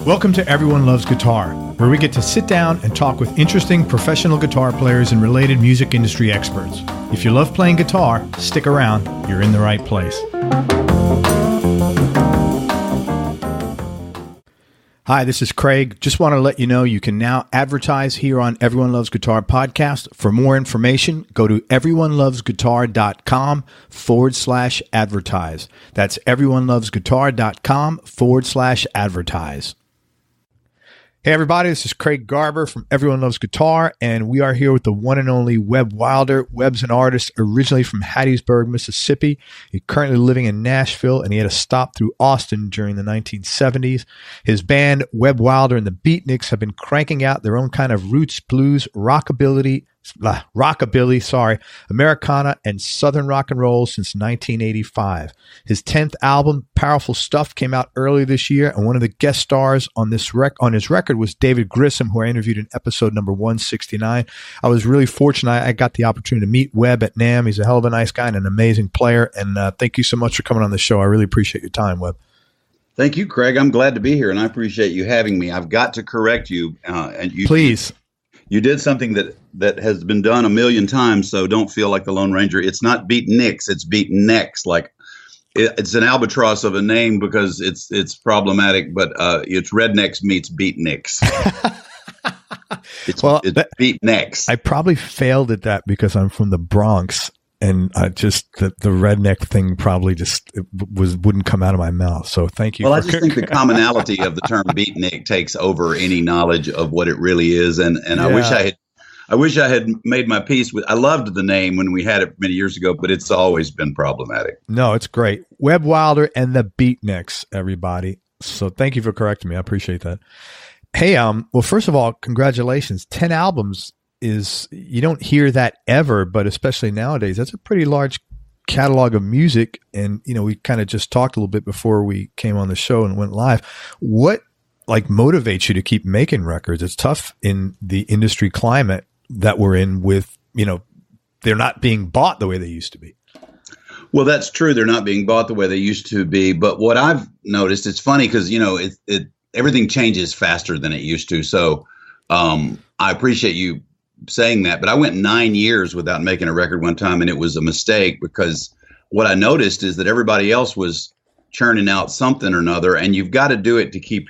Welcome to Everyone Loves Guitar, where we get to sit down and talk with interesting professional guitar players and related music industry experts. If you love playing guitar, stick around. You're in the right place. Hi, this is Craig. Just want to let you know you can now advertise here on Everyone Loves Guitar podcast. For more information, go to everyonelovesguitar.com/advertise. That's everyonelovesguitar.com/advertise. Hey everybody, this is Craig Garber from Everyone Loves Guitar, and we are here with the one and only Webb Wilder. Webb's an artist originally from Hattiesburg, Mississippi. He's currently living in Nashville, and he had a stop through Austin during the 1970s. His band, Webb Wilder and the Beatnecks, have been cranking out their own kind of roots, blues, rockabilly, Americana, and Southern rock and roll since 1985. His 10th album, Powerful Stuff, came out earlier this year, and one of the guest stars on his record was David Grissom, who I interviewed in episode number 169. I was really fortunate. I got the opportunity to meet Webb at NAMM. He's a hell of a nice guy and an amazing player, and thank you so much for coming on the show. I really appreciate your time, Webb. Thank you, Craig. I'm glad to be here, and I appreciate you having me. I've got to correct you. Please. You did something that has been done a million times, so don't feel like the Lone Ranger. It's not Beatnecks, it's Beatnecks. Like it's an albatross of a name because it's problematic, but it's Rednecks meets Beatnecks. It's Beatnecks. I probably failed at that because I'm from the Bronx, and I just the redneck thing probably just wouldn't come out of my mouth. So thank you. Well, I just think the commonality of the term beatnik takes over any knowledge of what it really is. And yeah. I wish I had made my peace with. I loved the name when we had it many years ago, but it's always been problematic. No, it's great. Webb Wilder and the Beatnecks, everybody. So thank you for correcting me. I appreciate that. Hey, well, first of all, congratulations. 10 albums. You don't hear that ever, but especially nowadays, that's a pretty large catalog of music. And, we kind of just talked a little bit before we came on the show and went live. What motivates you to keep making records? It's tough in the industry climate that we're in with, they're not being bought the way they used to be. Well, that's true. They're not being bought the way they used to be. But what I've noticed, it's funny because, everything changes faster than it used to. So I appreciate you saying that, but I went 9 years without making a record one time, and it was a mistake because what I noticed is that everybody else was churning out something or another, and you've got to do it to keep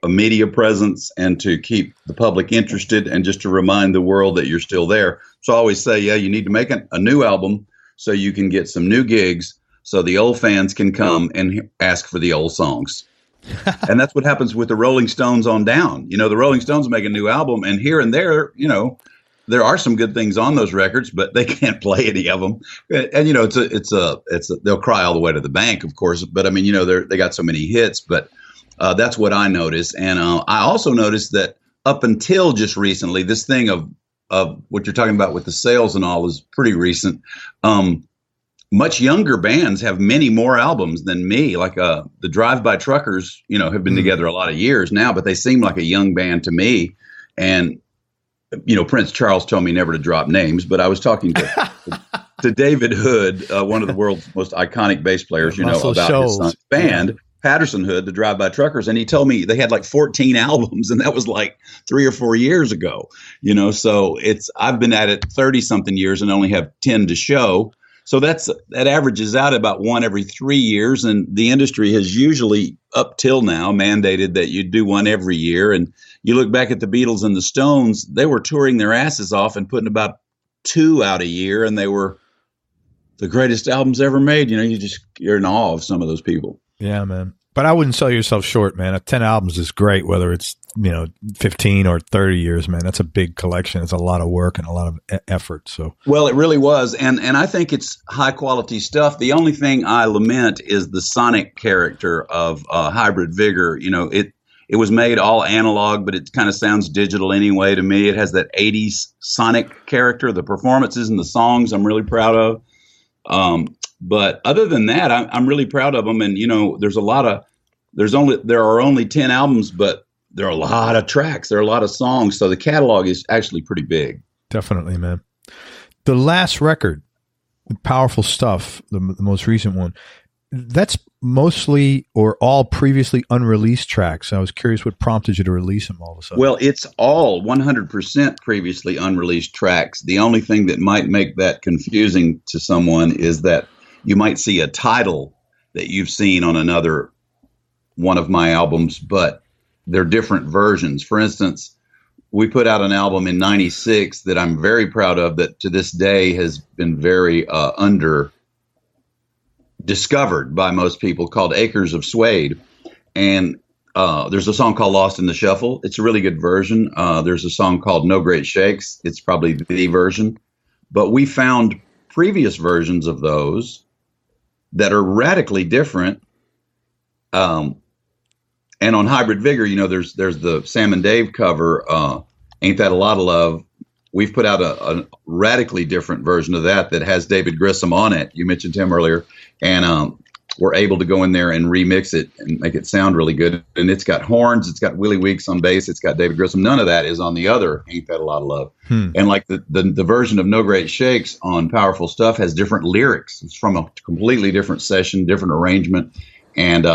a media presence and to keep the public interested and just to remind the world that you're still there. So I always say, you need to make a new album so you can get some new gigs so the old fans can come and ask for the old songs. And that's what happens with the Rolling Stones on down. The Rolling Stones make a new album, and here and there, there are some good things on those records, but they can't play any of them. And it's they'll cry all the way to the bank, of course. But I mean, they got so many hits. But that's what I noticed, and I also noticed that up until just recently, this thing of what you're talking about with the sales and all is pretty recent. Much younger bands have many more albums than me. Like the Drive-By Truckers, have been together a lot of years now, but they seem like a young band to me. And, Prince Charles told me never to drop names, but I was talking to David Hood, one of the world's most iconic bass players, about his son's band, Patterson Hood, the Drive-By Truckers. And he told me they had 14 albums, and that was 3 or 4 years ago, so I've been at it 30 something years and only have 10 to show. So that averages out about one every 3 years, and the industry has usually, up till now, mandated that you do one every year. And you look back at the Beatles and the Stones, they were touring their asses off and putting about 2 out a year, and they were the greatest albums ever made. You're in awe of some of those people. Yeah, man. But I wouldn't sell yourself short, man. 10 albums is great, whether it's 15 or 30 years, man. That's a big collection. It's a lot of work and a lot of effort. So, well, it really was, and I think it's high quality stuff. The only thing I lament is the sonic character of Hybrid Vigor. It was made all analog, but it kind of sounds digital anyway to me. It has that 80s sonic character. The performances and the songs I'm really proud of. But other than that, I'm really proud of them. And there are only 10 albums, but there are a lot of tracks. There are a lot of songs. So the catalog is actually pretty big. Definitely, man. The last record, Powerful Stuff, the most recent one, that's mostly or all previously unreleased tracks. I was curious what prompted you to release them all of a sudden. Well, it's all 100% previously unreleased tracks. The only thing that might make that confusing to someone is that you might see a title that you've seen on another one of my albums, but they're different versions. For instance, we put out an album in '96 that I'm very proud of that to this day has been very under discovered by most people, called Acres of Suede. And there's a song called Lost in the Shuffle. It's a really good version. There's a song called No Great Shakes. It's probably the version. But we found previous versions of those that are radically different. And on Hybrid Vigor, there's the Sam and Dave cover, Ain't That a Lot of Love. We've put out a radically different version of that has David Grissom on it. You mentioned him earlier. And we're able to go in there and remix it and make it sound really good. And it's got horns. It's got Willie Weeks on bass. It's got David Grissom. None of that is on the other Ain't That a Lot of Love. And like the version of No Great Shakes on Powerful Stuff has different lyrics. It's from a completely different session, different arrangement. And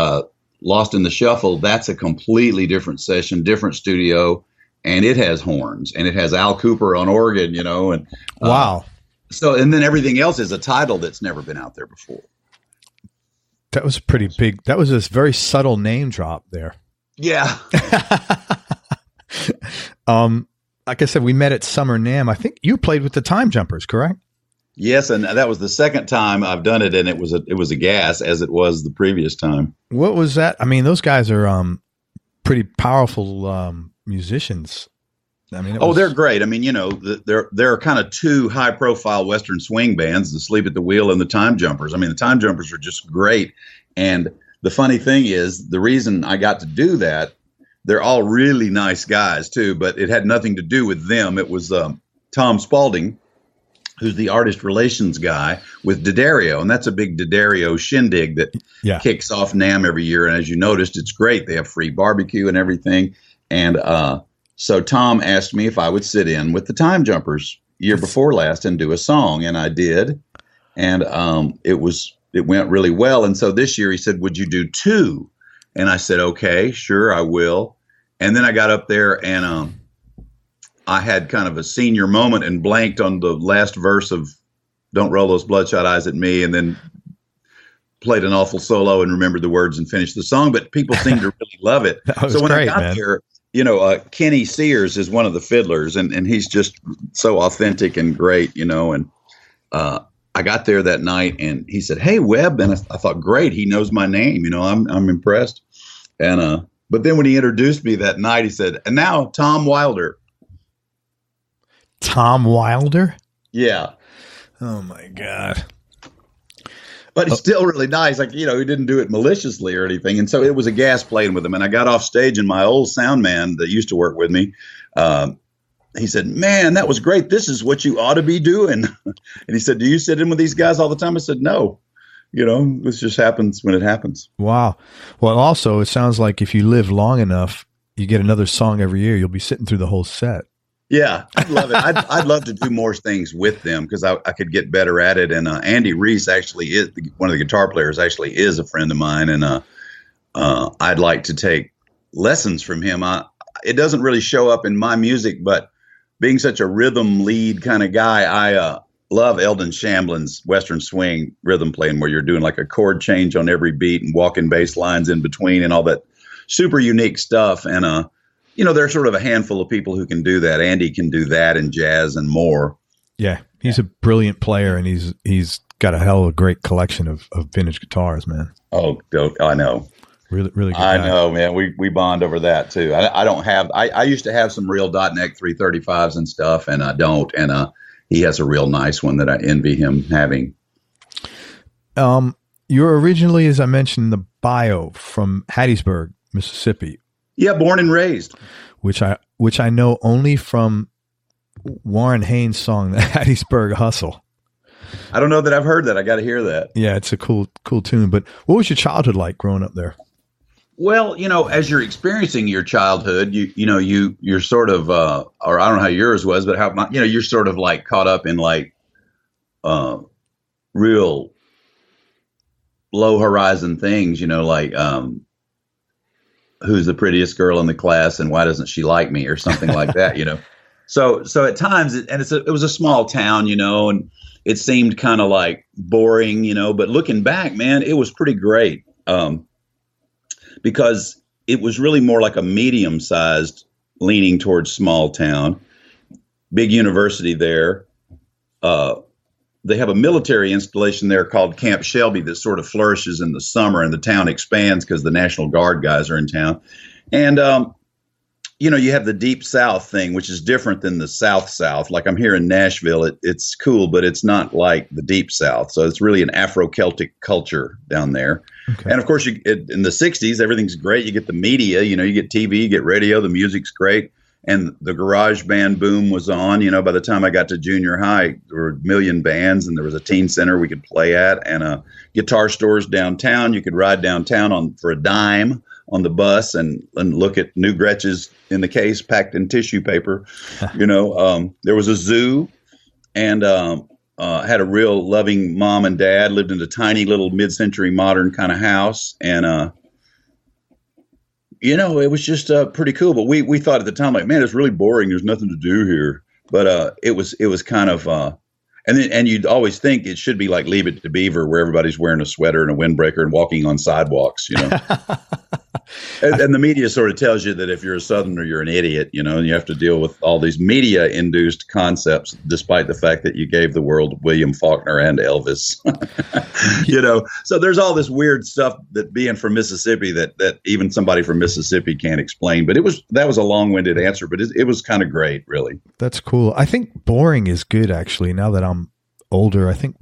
Lost in the Shuffle, that's a completely different session, different studio. And it has horns. And it has Al Cooper on organ, and wow. And then everything else is a title that's never been out there before. That was pretty big. That was this very subtle name drop there. Yeah. Like I said, we met at Summer NAMM. I think you played with the Time Jumpers, correct? Yes, and that was the second time I've done it, and it was a gas, as it was the previous time. What was that? I mean, those guys are pretty powerful musicians. I mean, they're great. I mean, there are kind of two high-profile Western swing bands, the Sleep at the Wheel and the Time Jumpers. I mean, the Time Jumpers are just great. And the funny thing is, the reason I got to do that, they're all really nice guys too, but it had nothing to do with them. It was Tom Spaulding, who's the artist relations guy with D'Addario, and that's a big D'Addario shindig that kicks off NAMM every year. And as you noticed, it's great. They have free barbecue and everything. And so Tom asked me if I would sit in with the Time Jumpers year before last and do a song, and I did. And it went really well. And so this year he said, "Would you do two?" And I said, "Okay, sure, I will." And then I got up there and I had kind of a senior moment and blanked on the last verse of "Don't Roll Those Bloodshot Eyes at Me," and then played an awful solo and remembered the words and finished the song. But people seemed to really love it. So when I got there, Kenny Sears is one of the fiddlers, and he's just so authentic and great, and I got there that night and he said, "Hey, Webb." And I thought, great, he knows my name, I'm impressed. And but then when he introduced me that night, he said, "And now Tom Wilder." Tom Wilder? Yeah. Oh my God. But it's still really nice. Like, he didn't do it maliciously or anything. And so it was a gas playing with him. And I got off stage and my old sound man that used to work with me, he said, "Man, that was great. This is what you ought to be doing." And he said, "Do you sit in with these guys all the time?" I said, "No. This just happens when it happens." Wow. Well, also, it sounds like if you live long enough, you get another song every year. You'll be sitting through the whole set. Yeah, I'd love it. I'd love to do more things with them because I could get better at it. And Andy Reese actually is one of the guitar players. Actually, is a friend of mine, and I'd like to take lessons from him. It doesn't really show up in my music, but being such a rhythm lead kind of guy, I love Eldon Shamblin's Western swing rhythm playing, where you're doing like a chord change on every beat and walking bass lines in between and all that super unique stuff. And there's sort of a handful of people who can do that. Andy can do that in jazz and more. Yeah, he's a brilliant player, and he's got a hell of a great collection of vintage guitars, man. Oh, I know. Really, really good I guy. know, man. We bond over that too. I used to have some real .neck 335s and stuff, and I don't. And he has a real nice one that I envy him having. You're originally, as I mentioned in the bio, from Hattiesburg, Mississippi. Yeah, born and raised. Which I know only from Warren Haynes' song, "The Hattiesburg Hustle." I don't know that I've heard that. I got to hear that. Yeah, it's a cool tune. But what was your childhood like growing up there? Well, as you're experiencing your childhood, you're sort of, or I don't know how yours was, but you're sort of like caught up in like real low horizon things, like who's the prettiest girl in the class and why doesn't she like me or something like that. So at times, it was a small town, and it seemed kind of like boring, but looking back, man, it was pretty great. Because it was really more like a medium-sized leaning towards small town, big university there. They have a military installation there called Camp Shelby that sort of flourishes in the summer, and the town expands because the National Guard guys are in town. And, you have the Deep South thing, which is different than the South. Like I'm here in Nashville, it's cool, but it's not like the Deep South. So it's really an Afro-Celtic culture down there. Okay. And of course, in the 60s, everything's great. You get the media, you get TV, you get radio, the music's great. And the garage band boom was on. By the time I got to junior high, there were a million bands, and there was a teen center we could play at, and guitar stores downtown. You could ride downtown for a dime on the bus and look at new Gretches in the case packed in tissue paper. There was a zoo, and had a real loving mom and dad, lived in a tiny little mid-century modern kind of house. And, it was just pretty cool. But we thought at the time, like, man, it's really boring. There's nothing to do here. But it was kind of and you'd always think it should be like Leave It to Beaver, where everybody's wearing a sweater and a windbreaker and walking on sidewalks, and the media sort of tells you that if you're a Southerner, you're an idiot, and you have to deal with all these media-induced concepts, despite the fact that you gave the world William Faulkner and Elvis. So there's all this weird stuff that being from Mississippi that even somebody from Mississippi can't explain. But that was a long-winded answer, but it was kind of great, really. That's cool. I think boring is good, actually. Now that I'm older, I think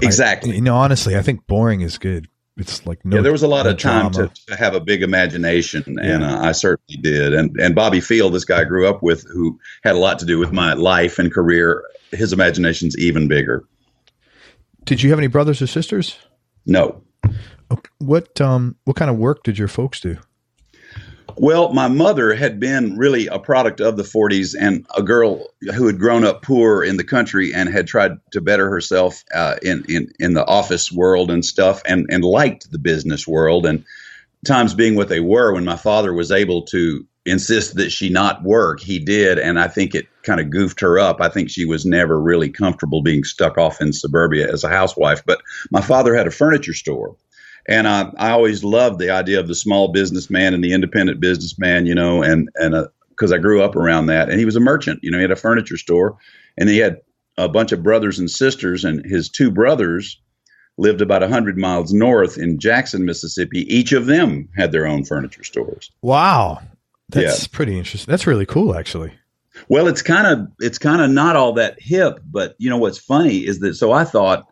exactly. Honestly, I think boring is good. It's like there was a lot of time to have a big imagination, and I certainly did. And Bobby Field, this guy I grew up with, who had a lot to do with my life and career, his imagination's even bigger. Did you have any brothers or sisters? No. Okay. What kind of work did your folks do? Well, my mother had been really a product of the 40s and a girl who had grown up poor in the country and had tried to better herself in the office world and stuff, and liked the business world. And times being what they were, when my father was able to insist that she not work, he did. And I think it kind of goofed her up. I think she was never really comfortable being stuck off in suburbia as a housewife. But my father had a furniture store. And I always loved the idea of the small businessman and the independent businessman, and because I grew up around that. And he was a merchant, he had a furniture store, and he had a bunch of brothers and sisters, and his two brothers lived about 100 miles north in Jackson, Mississippi. Each of them had their own furniture stores. Wow. That's pretty interesting. That's really cool, actually. Well, it's kind of not all that hip, but what's funny is that, so I thought,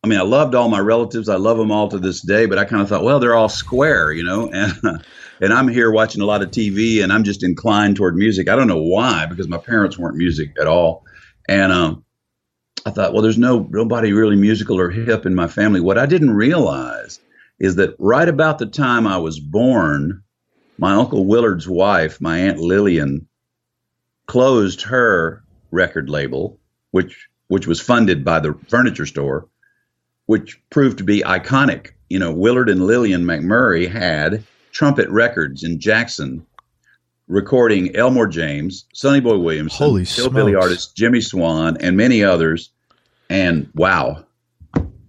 I loved all my relatives. I love them all to this day, but I kind of thought, well, they're all square, and I'm here watching a lot of TV, and I'm just inclined toward music. I don't know why, because my parents weren't music at all. And I thought, well, there's nobody really musical or hip in my family. What I didn't realize is that right about the time I was born, my Uncle Willard's wife, my Aunt Lillian, closed her record label, which was funded by the furniture store, which proved to be iconic. Willard and Lillian McMurray had Trumpet Records in Jackson, recording Elmore James, Sonny Boy Williamson, hillbilly artist Jimmy Swan, and many others. And wow.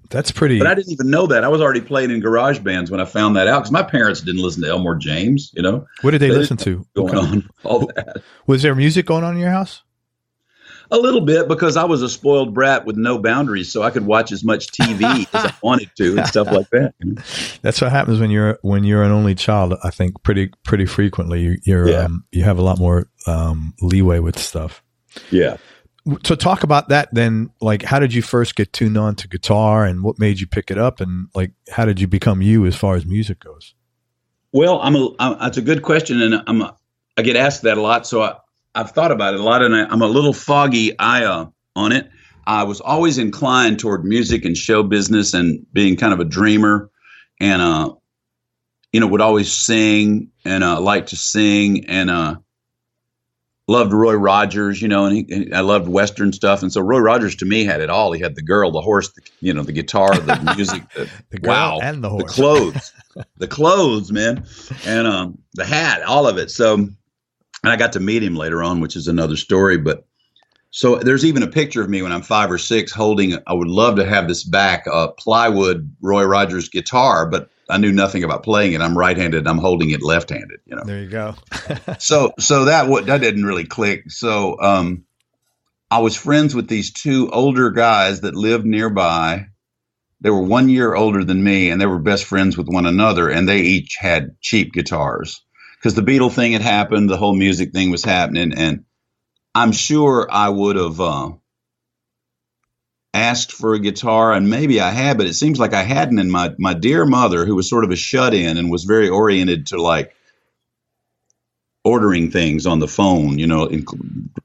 That's pretty. But I didn't even know that. I was already playing in garage bands when I found that out, because my parents didn't listen to Elmore James, What did they listen to? Going on, all that. Was there music going on in your house? A little bit, because I was a spoiled brat with no boundaries, so I could watch as much TV as I wanted to and stuff like that. That's what happens when you're an only child. I think pretty frequently you have a lot more leeway with stuff. Yeah. So talk about that then. Like, how did you first get tuned on to guitar, and what made you pick it up, and like, how did you become you as far as music goes? Well, that's a good question, and I get asked that a lot. So I've thought about it a lot, and I'm a little foggy on it. I was always inclined toward music and show business and being kind of a dreamer, and would always sing and like to sing, and loved Roy Rogers, and I loved Western stuff. And so Roy Rogers to me had it all. He had the girl, the horse, the guitar, the music, the girl and the horse, the clothes, man, and the hat, all of it. So, and I got to meet him later on, which is another story. But so there's even a picture of me when I'm 5 or 6 holding, I would love to have this back, plywood Roy Rogers guitar, but I knew nothing about playing it. I'm right-handed. I'm holding it left-handed. There you go. so that didn't really click. So I was friends with these 2 older guys that lived nearby. They were 1 year older than me, and they were best friends with one another. And they each had cheap guitars because the Beatle thing had happened. The whole music thing was happening, and I'm sure I would have asked for a guitar, and maybe I had, but it seems like I hadn't. And my dear mother, who was sort of a shut-in and was very oriented to like ordering things on the phone,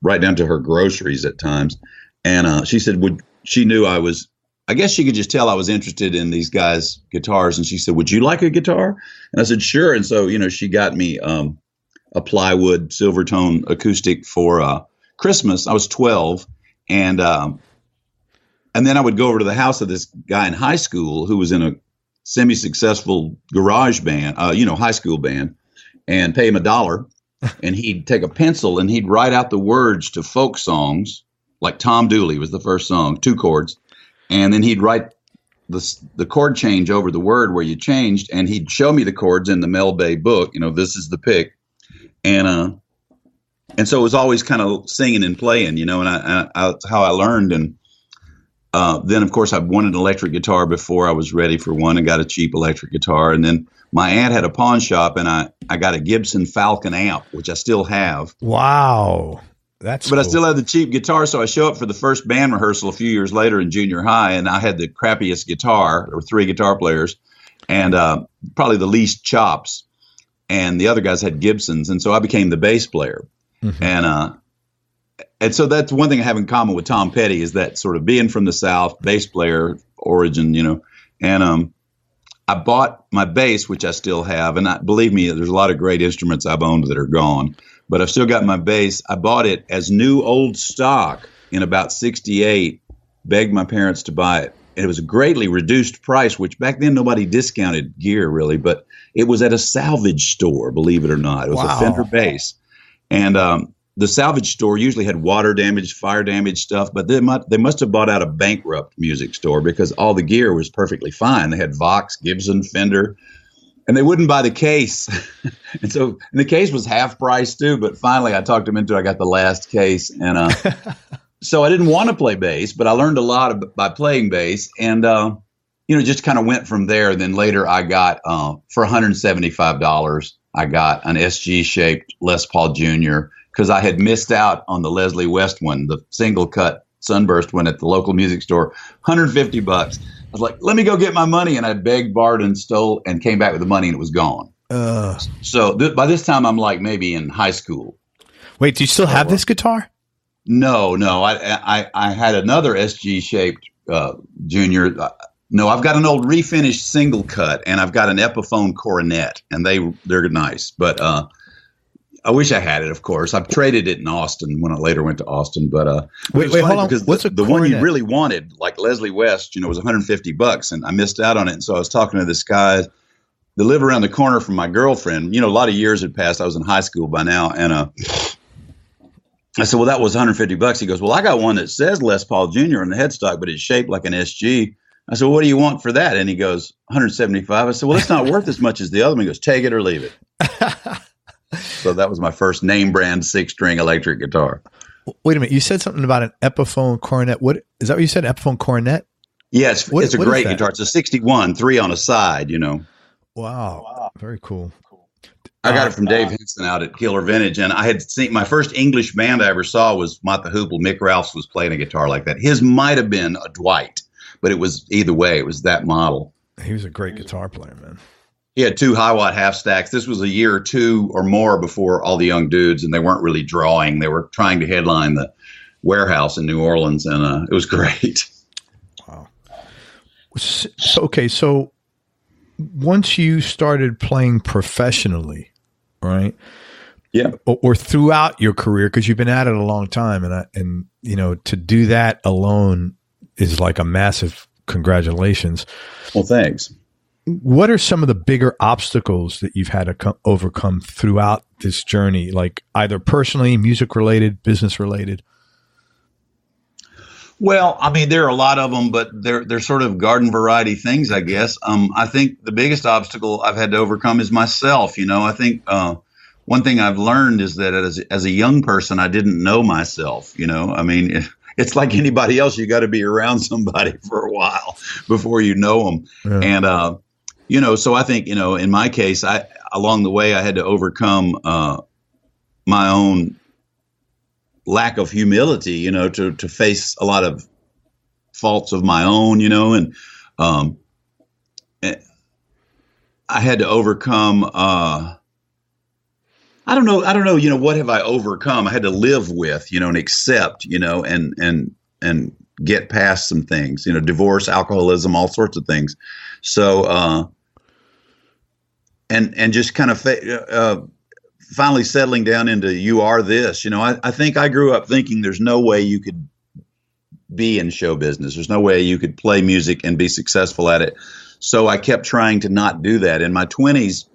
right down to her groceries at times. And she said, she knew I guess she could just tell I was interested in these guys' guitars. And she said, would you like a guitar? And I said, sure. And so, she got me a plywood Silvertone acoustic for Christmas. I was 12. And then I would go over to the house of this guy in high school who was in a semi-successful garage band, high school band, and pay him $1. And he'd take a pencil and he'd write out the words to folk songs, like Tom Dooley was the first song, 2 chords. And then he'd write the chord change over the word where you changed, and he'd show me the chords in the Mel Bay book. This is the pick. And so it was always kind of singing and playing, and that's how I learned. And then, of course, I wanted an electric guitar before I was ready for one, and got a cheap electric guitar. And then my aunt had a pawn shop, and I got a Gibson Falcon amp, which I still have. Wow. But cool. I still have the cheap guitar. So I show up for the first band rehearsal a few years later in junior high, and I had the crappiest guitar. There were 3 guitar players and probably the least chops. And the other guys had Gibsons. And so I became the bass player. Mm-hmm. And so that's one thing I have in common with Tom Petty, is that sort of being from the South, bass player origin, and I bought my bass, which I still have. And believe me, there's a lot of great instruments I've owned that are gone, but I've still got my bass. I bought it as new old stock in about 68, begged my parents to buy it. And it was a greatly reduced price, which back then nobody discounted gear really, but it was at a salvage store, believe it or not. It was a Fender bass. And the salvage store usually had water damage, fire damage stuff, but they must have bought out a bankrupt music store because all the gear was perfectly fine. They had Vox, Gibson, Fender, and they wouldn't buy the case. And the case was half price too, but finally I talked them into it. I got the last case. And so I didn't want to play bass, but I learned a lot by playing bass, and just kind of went from there. And then later I got, for $175, I got an SG-shaped Les Paul Jr., because I had missed out on the Leslie West one, the single cut Sunburst one at the local music store, $150. I was like, let me go get my money. And I begged, borrowed, and stole, and came back with the money, and it was gone. So by this time, I'm like maybe in high school. Wait, do you still have this guitar? No. I had another SG-shaped Junior. No, I've got an old refinished single cut, and I've got an Epiphone Coronet, and they're nice. But I wish I had it, of course. I've traded it in Austin when I later went to Austin. But wait, hold on. Because the one you really wanted, like Leslie West, was $150, and I missed out on it. And so I was talking to this guy that lived around the corner from my girlfriend. A lot of years had passed. I was in high school by now, and I said, well, that was $150. He goes, well, I got one that says Les Paul Jr. on the headstock, but it's shaped like an SG. I said, well, what do you want for that? And he goes, $175. I said, well, it's not worth as much as the other one. He goes, take it or leave it. So that was my first name brand 6-string electric guitar. Wait a minute. You said something about an Epiphone Coronet. What is that what you said? Epiphone Coronet? Yes. It's a great guitar. It's a 61, 3 on a side, Wow. Very cool. I got it from Dave Henson out at Killer Vintage. And I had seen my first English band I ever saw was Mott the Hoople. Mick Ralphs was playing a guitar like that. His might have been a Dwight, but it was either way. It was that model. He was a great guitar player, man. He had 2 high-watt half stacks. This was a year or 2 or more before all the young dudes, and they weren't really drawing. They were trying to headline the Warehouse in New Orleans, and it was great. Wow. So once you started playing professionally, right, Yeah. or throughout your career, because you've been at it a long time, and to do that alone is like a massive congratulations. Well, thanks. What are some of the bigger obstacles that you've had to overcome throughout this journey, like either personally, music related, business related? Well, I mean, there are a lot of them, but they're sort of garden variety things, I guess. I think the biggest obstacle I've had to overcome is myself. I think one thing I've learned is that as a young person, I didn't know myself. I mean, it's like anybody else. You got to be around somebody for a while before you know them. Yeah. And, so I think, in my case, along the way, I had to overcome my own lack of humility, to face a lot of faults of my own, and I had to overcome, I don't know, what have I overcome? I had to live with, and accept, and get past some things, divorce, alcoholism, all sorts of things. So, and just kind of, finally settling down into you are this. I think I grew up thinking there's no way you could be in show business. There's no way you could play music and be successful at it. So I kept trying to not do that. In my 20s,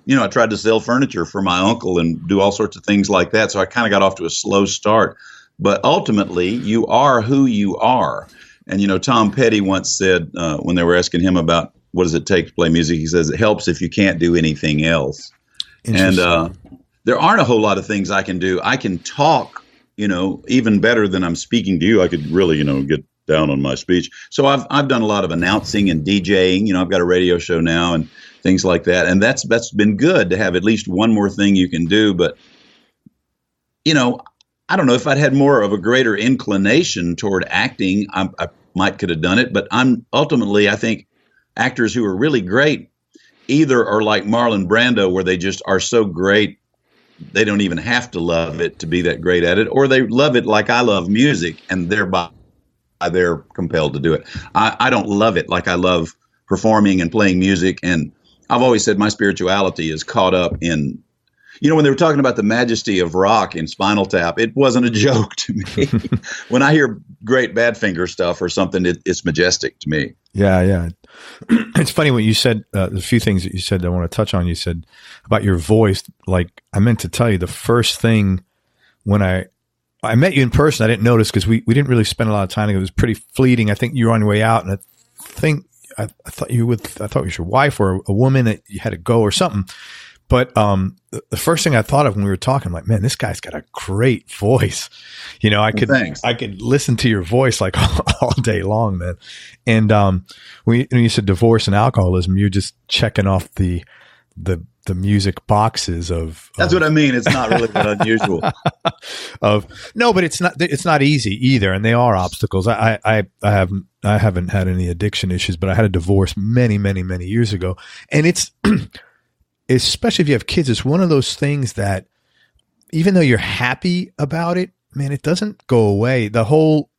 I tried to sell furniture for my uncle and do all sorts of things like that. So I kind of got off to a slow start. But ultimately, you are who you are. And, Tom Petty once said when they were asking him about what does it take to play music, he says it helps if you can't do anything else. And there aren't a whole lot of things I can do. I can talk, even better than I'm speaking to you. I could really, get down on my speech. So I've done a lot of announcing and DJing. I've got a radio show now and things like that. And that's been good to have at least one more thing you can do. But, I don't know if I'd had more of a greater inclination toward acting, I might could have done it. But I think actors who are really great either are like Marlon Brando, where they just are so great they don't even have to love it to be that great at it, or they love it like I love music, and thereby they're compelled to do it. I don't love it like I love performing and playing music, and I've always said my spirituality is caught up in, when they were talking about the majesty of rock in Spinal Tap, it wasn't a joke to me. When I hear great Badfinger stuff or something, it's majestic to me. Yeah. It's funny what you said, a few things that you said that I want to touch on. You said about your voice. Like, I meant to tell you the first thing when I met you in person, I didn't notice because we didn't really spend a lot of time together. It was pretty fleeting. I think you were on your way out, and I thought you was your wife or a woman that you had to go or something. But the first thing I thought of when we were talking, I'm like, man, this guy's got a great voice. I could listen to your voice like all day long, man. And when you said divorce and alcoholism, you're just checking off the music boxes of. That's what I mean. It's not really that unusual. No, but it's not easy either, and they are obstacles. I haven't had any addiction issues, but I had a divorce many, many, many years ago, and it's. Especially if you have kids, it's one of those things that even though you're happy about it, man, it doesn't go away. The whole,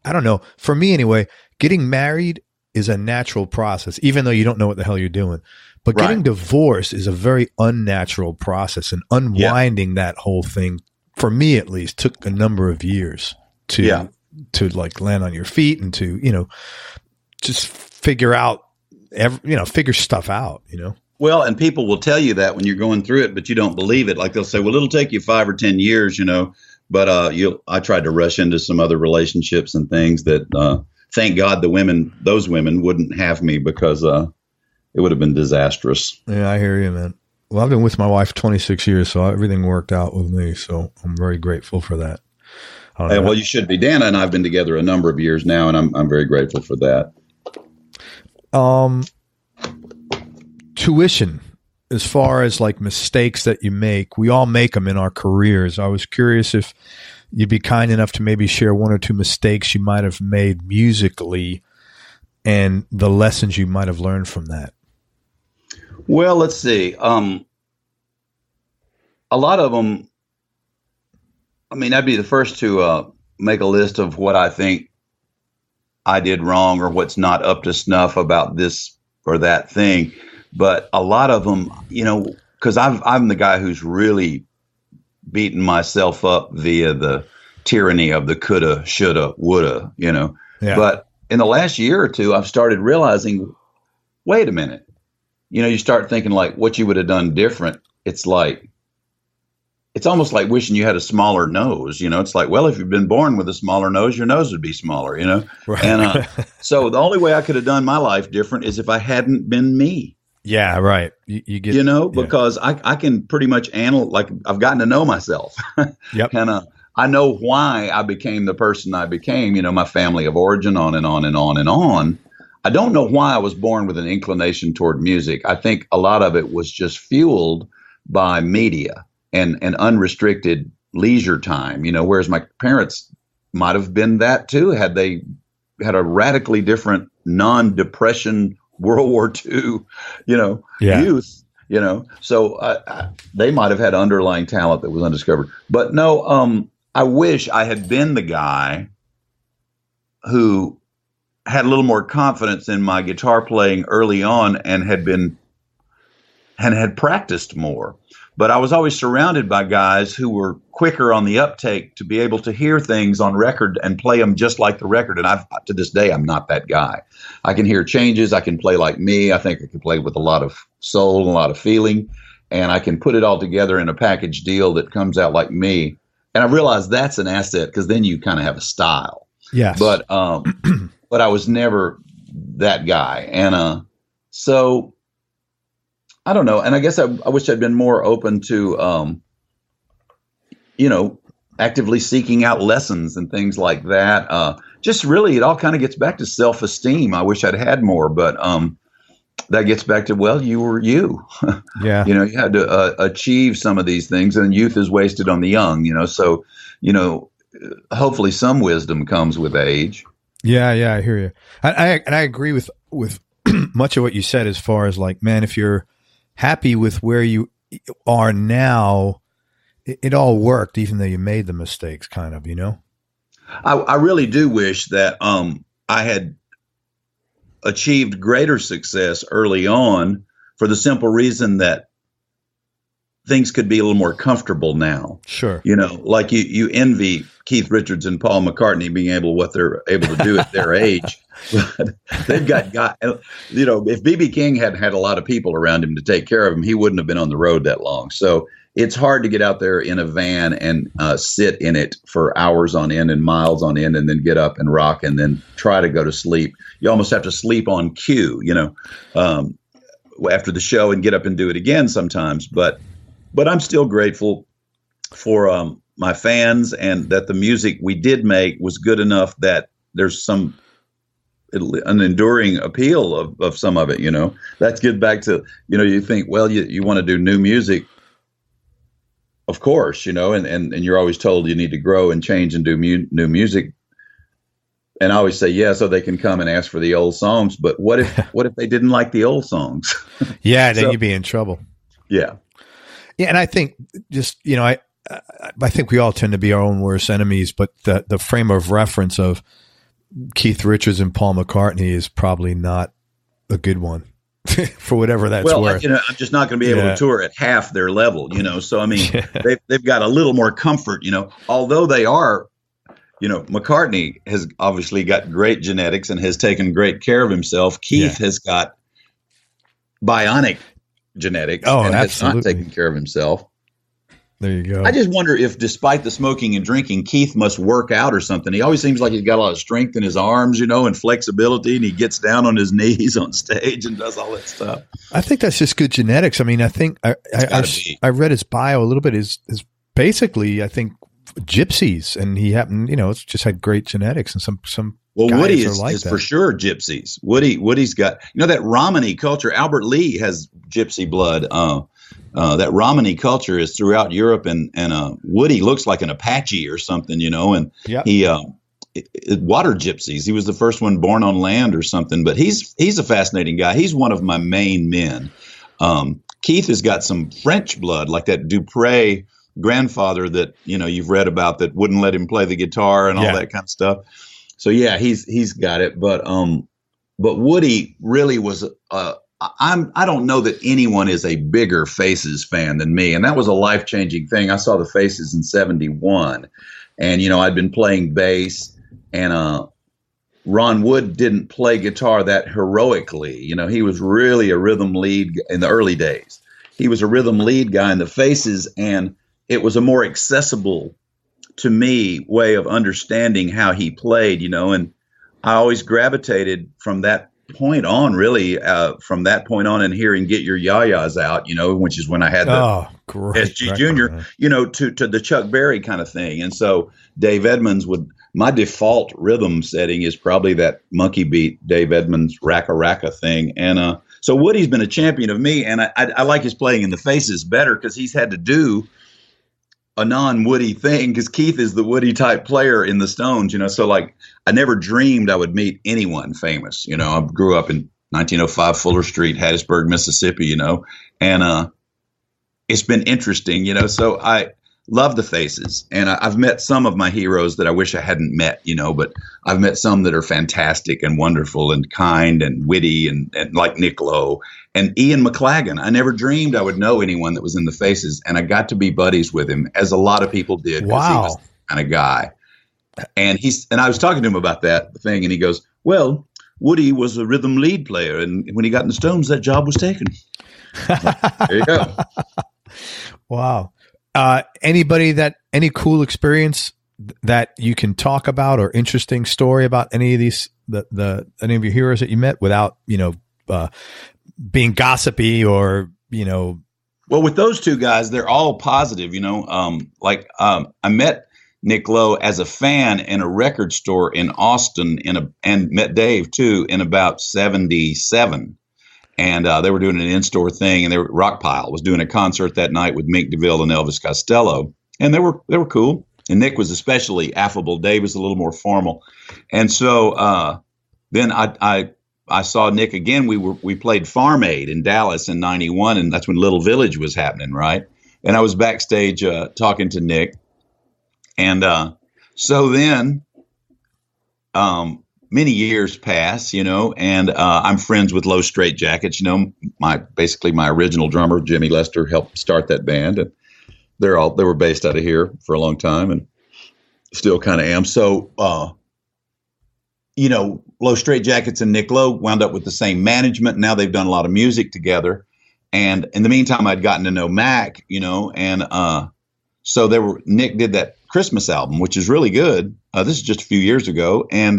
I don't know, for me anyway, getting married is a natural process, even though you don't know what the hell you're doing. But getting divorced is a very unnatural process, and unwinding that whole thing, for me at least, took a number of years to like land on your feet and to, just figure out, figure stuff out, Well, and people will tell you that when you're going through it, but you don't believe it. Like they'll say, well, it'll take you 5 or 10 years, but I tried to rush into some other relationships and things that, thank God those women wouldn't have me, because it would have been disastrous. Yeah, I hear you, man. Well, I've been with my wife 26 years, so everything worked out with me. So I'm very grateful for that. Well, you should be. Dana and I have been together a number of years now, and I'm very grateful for that. Tuition, as far as like mistakes that you make, we all make them in our careers. I was curious if you'd be kind enough to maybe share 1 or 2 mistakes you might have made musically and the lessons you might have learned from that. Well, let's see. A lot of them, I'd be the first to make a list of what I think I did wrong or what's not up to snuff about this or that thing. But a lot of them, because I'm the guy who's really beating myself up via the tyranny of the coulda, shoulda, woulda, Yeah. But in the last year or two, I've started realizing, wait a minute, you start thinking like what you would have done different. It's almost like wishing you had a smaller nose. It's like, well, if you've been born with a smaller nose, your nose would be smaller, Right. And so the only way I could have done my life different is if I hadn't been me. Yeah, right. You get, because I can pretty much like I've gotten to know myself. Yep. And I know why I became the person I became, my family of origin, on and on and on and on. I don't know why I was born with an inclination toward music. I think a lot of it was just fueled by media and unrestricted leisure time, whereas my parents might have been that too, had they had a radically different non-depression World War II, youth, so they might have had underlying talent that was undiscovered. But no, I wish I had been the guy who had a little more confidence in my guitar playing early on and had practiced more. But I was always surrounded by guys who were quicker on the uptake to be able to hear things on record and play them just like the record. And to this day, I'm not that guy. I can hear changes. I can play like me. I think I can play with a lot of soul and a lot of feeling. And I can put it all together in a package deal that comes out like me. And I realize that's an asset because then you kind of have a style. Yes. But I was never that guy. And so I don't know. And I guess I wish I'd been more open to, actively seeking out lessons and things like that. Just really, it all kind of gets back to self-esteem. I wish I'd had more, but that gets back to, well, you were you. Yeah. You had to achieve some of these things, and youth is wasted on the young, So, hopefully some wisdom comes with age. Yeah, I hear you. I agree with much of what you said as far as like, man, if you're happy with where you are now, it all worked, even though you made the mistakes, kind of, I really do wish that I had achieved greater success early on for the simple reason that things could be a little more comfortable now. Sure. Like you envy Keith Richards and Paul McCartney being able what they're able to do at their age. But they've got if B.B. King had a lot of people around him to take care of him, he wouldn't have been on the road that long. So it's hard to get out there in a van and sit in it for hours on end and miles on end and then get up and rock and then try to go to sleep. You almost have to sleep on cue, after the show and get up and do it again sometimes. But I'm still grateful for my fans and that the music we did make was good enough that there's an enduring appeal of some of it, That's get back to, you think, well, you want to do new music, of course, and you're always told you need to grow and change and do new music. And I always say, yeah, so they can come and ask for the old songs. But what if they didn't like the old songs? Yeah, then you'd be in trouble. Yeah. Yeah, and I think just, I think we all tend to be our own worst enemies, but the frame of reference of Keith Richards and Paul McCartney is probably not a good one for whatever that's worth. I'm just not going to be able to tour at half their level, So, I mean, they've got a little more comfort, although they are, McCartney has obviously got great genetics and has taken great care of himself. Keith has got bionic genetics and has not taken care of himself. There you go. I just wonder if, despite the smoking and drinking, Keith must work out or something. He always seems like he's got a lot of strength in his arms, and flexibility, and he gets down on his knees on stage and does all that stuff. I think that's just good genetics. I mean, I think I read his bio a little bit. Is basically, I think, gypsies, and he happened, it's just had great genetics, and some. Well, Woody is for sure gypsies. Woody's got, that Romany culture. Albert Lee has gypsy blood. That Romany culture is throughout Europe, and Woody looks like an Apache or something, and he water gypsies. He was the first one born on land or something, but he's a fascinating guy. He's one of my main men. Keith has got some French blood, like that Dupre grandfather that, you've read about, that wouldn't let him play the guitar and all that kind of stuff. So yeah, he's got it. But Woody really was I don't know that anyone is a bigger Faces fan than me. And that was a life-changing thing. I saw the Faces in 71 and, I'd been playing bass and, Ron Wood didn't play guitar that heroically. He was really a rhythm lead in the early days. He was a rhythm lead guy in the Faces, and it was a more accessible to me way of understanding how he played, and I always gravitated from that point on, really, from that point on and hearing Get Your Ya-Ya's Out, which is when I had the SG Junior, to the Chuck Berry kind of thing. And so Dave Edmunds my default rhythm setting is probably that monkey beat, Dave Edmunds Racka Racka thing. And so Woody's been a champion of me, and I like his playing in the Faces better because he's had to do a non-Woody thing because Keith is the Woody type player in the Stones, so like I never dreamed I would meet anyone famous. I grew up in 1905 Fuller Street, Hattiesburg, Mississippi, and it's been interesting, so I love the Faces, and I've met some of my heroes that I wish I hadn't met, but I've met some that are fantastic and wonderful and kind and witty and like Nick Lowe and Ian McLagan. I never dreamed I would know anyone that was in the Faces, and I got to be buddies with him, as a lot of people did. Wow. He was the kind of guy. And I was talking to him about that thing, and he goes, well, Woody was a rhythm lead player, and when he got in the Stones, that job was taken. There you go. Wow. Any cool experience that you can talk about, or interesting story about any of these, any of your heroes that you met without, being gossipy or, Well, with those two guys, they're all positive, I met Nick Lowe as a fan in a record store in Austin and met Dave too in about 77. And they were doing an in-store thing, and Rockpile was doing a concert that night with Mink DeVille and Elvis Costello, and they were cool. And Nick was especially affable. Dave was a little more formal. And so then I saw Nick again. We played Farm Aid in Dallas in 91, and that's when Little Village was happening, right? And I was backstage talking to Nick, and so then. Many years pass, and I'm friends with Low Straight Jackets. My original drummer, Jimmy Lester, helped start that band, and they were based out of here for a long time, and still kind of am. So, Low Straight Jackets and Nick Lowe wound up with the same management. Now they've done a lot of music together, and in the meantime, I'd gotten to know Mac, and so Nick did that Christmas album, which is really good. This is just a few years ago, and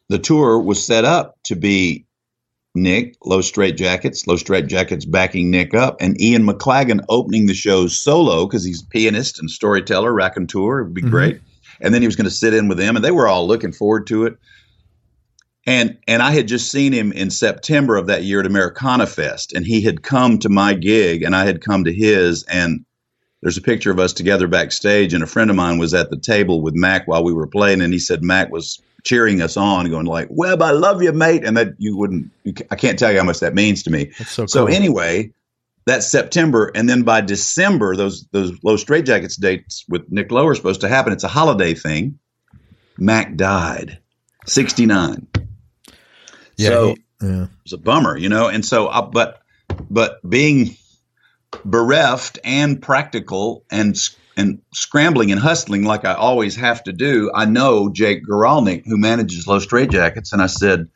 the tour was set up to be Nick, Low Straight Jackets backing Nick up, and Ian McLagan opening the show solo because he's a pianist and storyteller, raconteur. It would be great. And then he was going to sit in with them, and they were all looking forward to it. And I had just seen him in September of that year at Americana Fest, and he had come to my gig, and I had come to his, and there's a picture of us together backstage, and a friend of mine was at the table with Mac while we were playing, and he said Mac was cheering us on, going like, Webb, I love you, mate. And that I can't tell you how much that means to me. That's so cool. So anyway, that's September. And then by December, those Low Straight Jackets dates with Nick Lowe are supposed to happen. It's a holiday thing. Mac died, 69. Yeah, so it was a bummer, And so, but being bereft and practical and scrambling and hustling like I always have to do, I know Jake Guralnick, who manages Low Straight Jackets, and I said,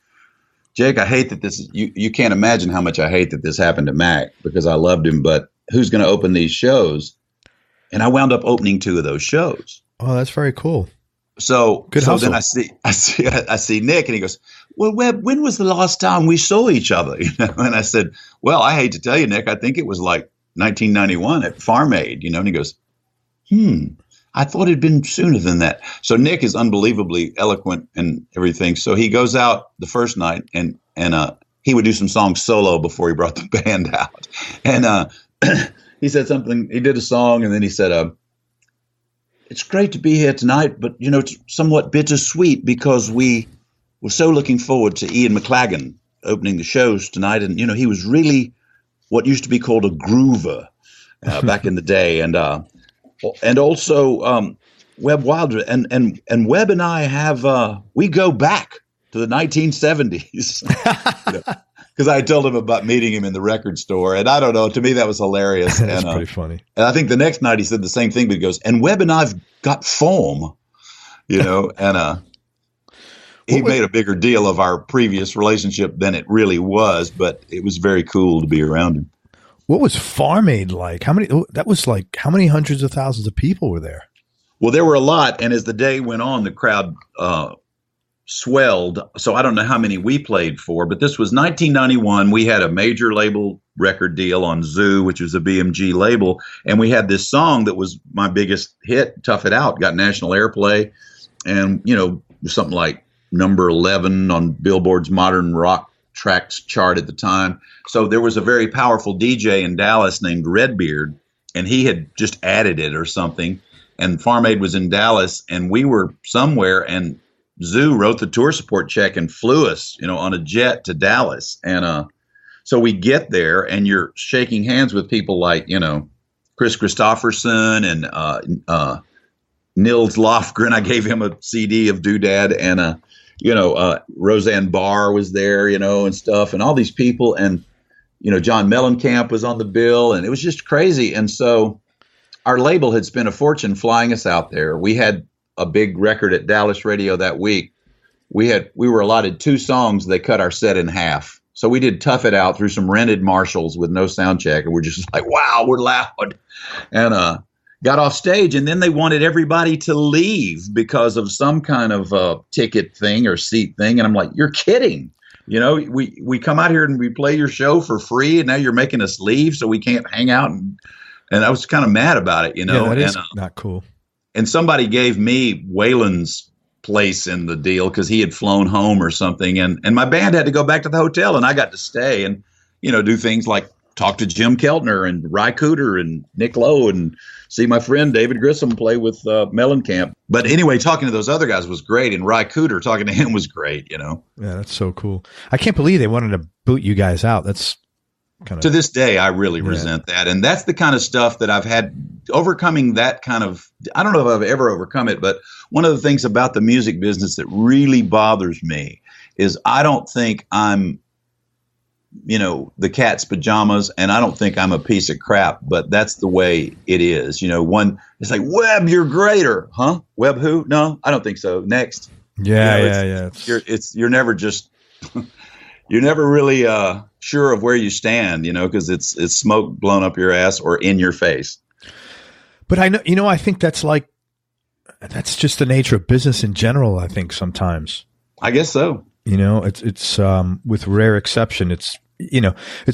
Jake, I hate that this – you can't imagine how much I hate that this happened to Mac because I loved him, but who's going to open these shows? And I wound up opening 2 of those shows. Oh, that's very cool. So then I see Nick, and he goes, well, Webb, when was the last time we saw each other? And I said, well, I hate to tell you, Nick, I think it was like 1991 at Farm Aid, And he goes, I thought it'd been sooner than that. So Nick is unbelievably eloquent and everything. So he goes out the first night and he would do some songs solo before he brought the band out. And he said something, he did a song, and then he said, it's great to be here tonight, but it's somewhat bittersweet because we were so looking forward to Ian McLagan opening the shows tonight. And, he was really what used to be called a groover back in the day. And also Webb Wilder and Webb and I have we go back to the 1970s. because I told him about meeting him in the record store, and I don't know. To me, that was hilarious. That's pretty funny. And I think the next night he said the same thing, but he goes, "And Webb and I've got foam," and he made a bigger deal of our previous relationship than it really was, but it was very cool to be around him. What was Farm Aid like? How many hundreds of thousands of people were there? Well, there were a lot, and as the day went on, the crowd swelled. So I don't know how many we played for, but this was 1991. We had a major label record deal on Zoo, which was a BMG label, and we had this song that was my biggest hit, Tough It Out, got national airplay, and something like number 11 on Billboard's Modern Rock Tracks chart at the time. So there was a very powerful DJ in Dallas named Redbeard, and he had just added it or something. And Farm Aid was in Dallas, and we were somewhere, and Zoo wrote the tour support check and flew us, on a jet to Dallas. And so we get there, and you're shaking hands with people like, Chris Christopherson and Nils Lofgren. I gave him a CD of Doodad, and Roseanne Barr was there, and stuff, and all these people, and John Mellencamp was on the bill, and it was just crazy. And so our label had spent a fortune flying us out there. We had a big record at Dallas radio that week. We were allotted 2 songs. They cut our set in half. So we did Tough It Out through some rented Marshalls with no sound check. And we're just like, wow, we're loud. And got off stage. And then they wanted everybody to leave because of some kind of ticket thing or seat thing. And I'm like, you're kidding. We come out here and we play your show for free. And now you're making us leave so we can't hang out. And I was kind of mad about it, Yeah, that is not cool. And somebody gave me Waylon's place in the deal because he had flown home or something. And my band had to go back to the hotel, and I got to stay and, do things like talk to Jim Keltner and Ry Cooder and Nick Lowe and see my friend David Grissom play with Mellencamp. But anyway, talking to those other guys was great. And Ry Cooder, talking to him was great, Yeah, that's so cool. I can't believe they wanted to boot you guys out. That's to this day, I really resent that. And that's the kind of stuff that I've had overcoming that kind of, I don't know if I've ever overcome it, but one of the things about the music business that really bothers me is I don't think I'm, the cat's pajamas, and I don't think I'm a piece of crap, but that's the way it is. It's like, Webb, you're greater. Huh? Webb who? No, I don't think so. Next. Yeah. You're never just, you're never really, sure of where you stand, because it's smoke blown up your ass or in your face. But I know, I think that's just the nature of business in general. I think sometimes, I guess so. It's with rare exception. It's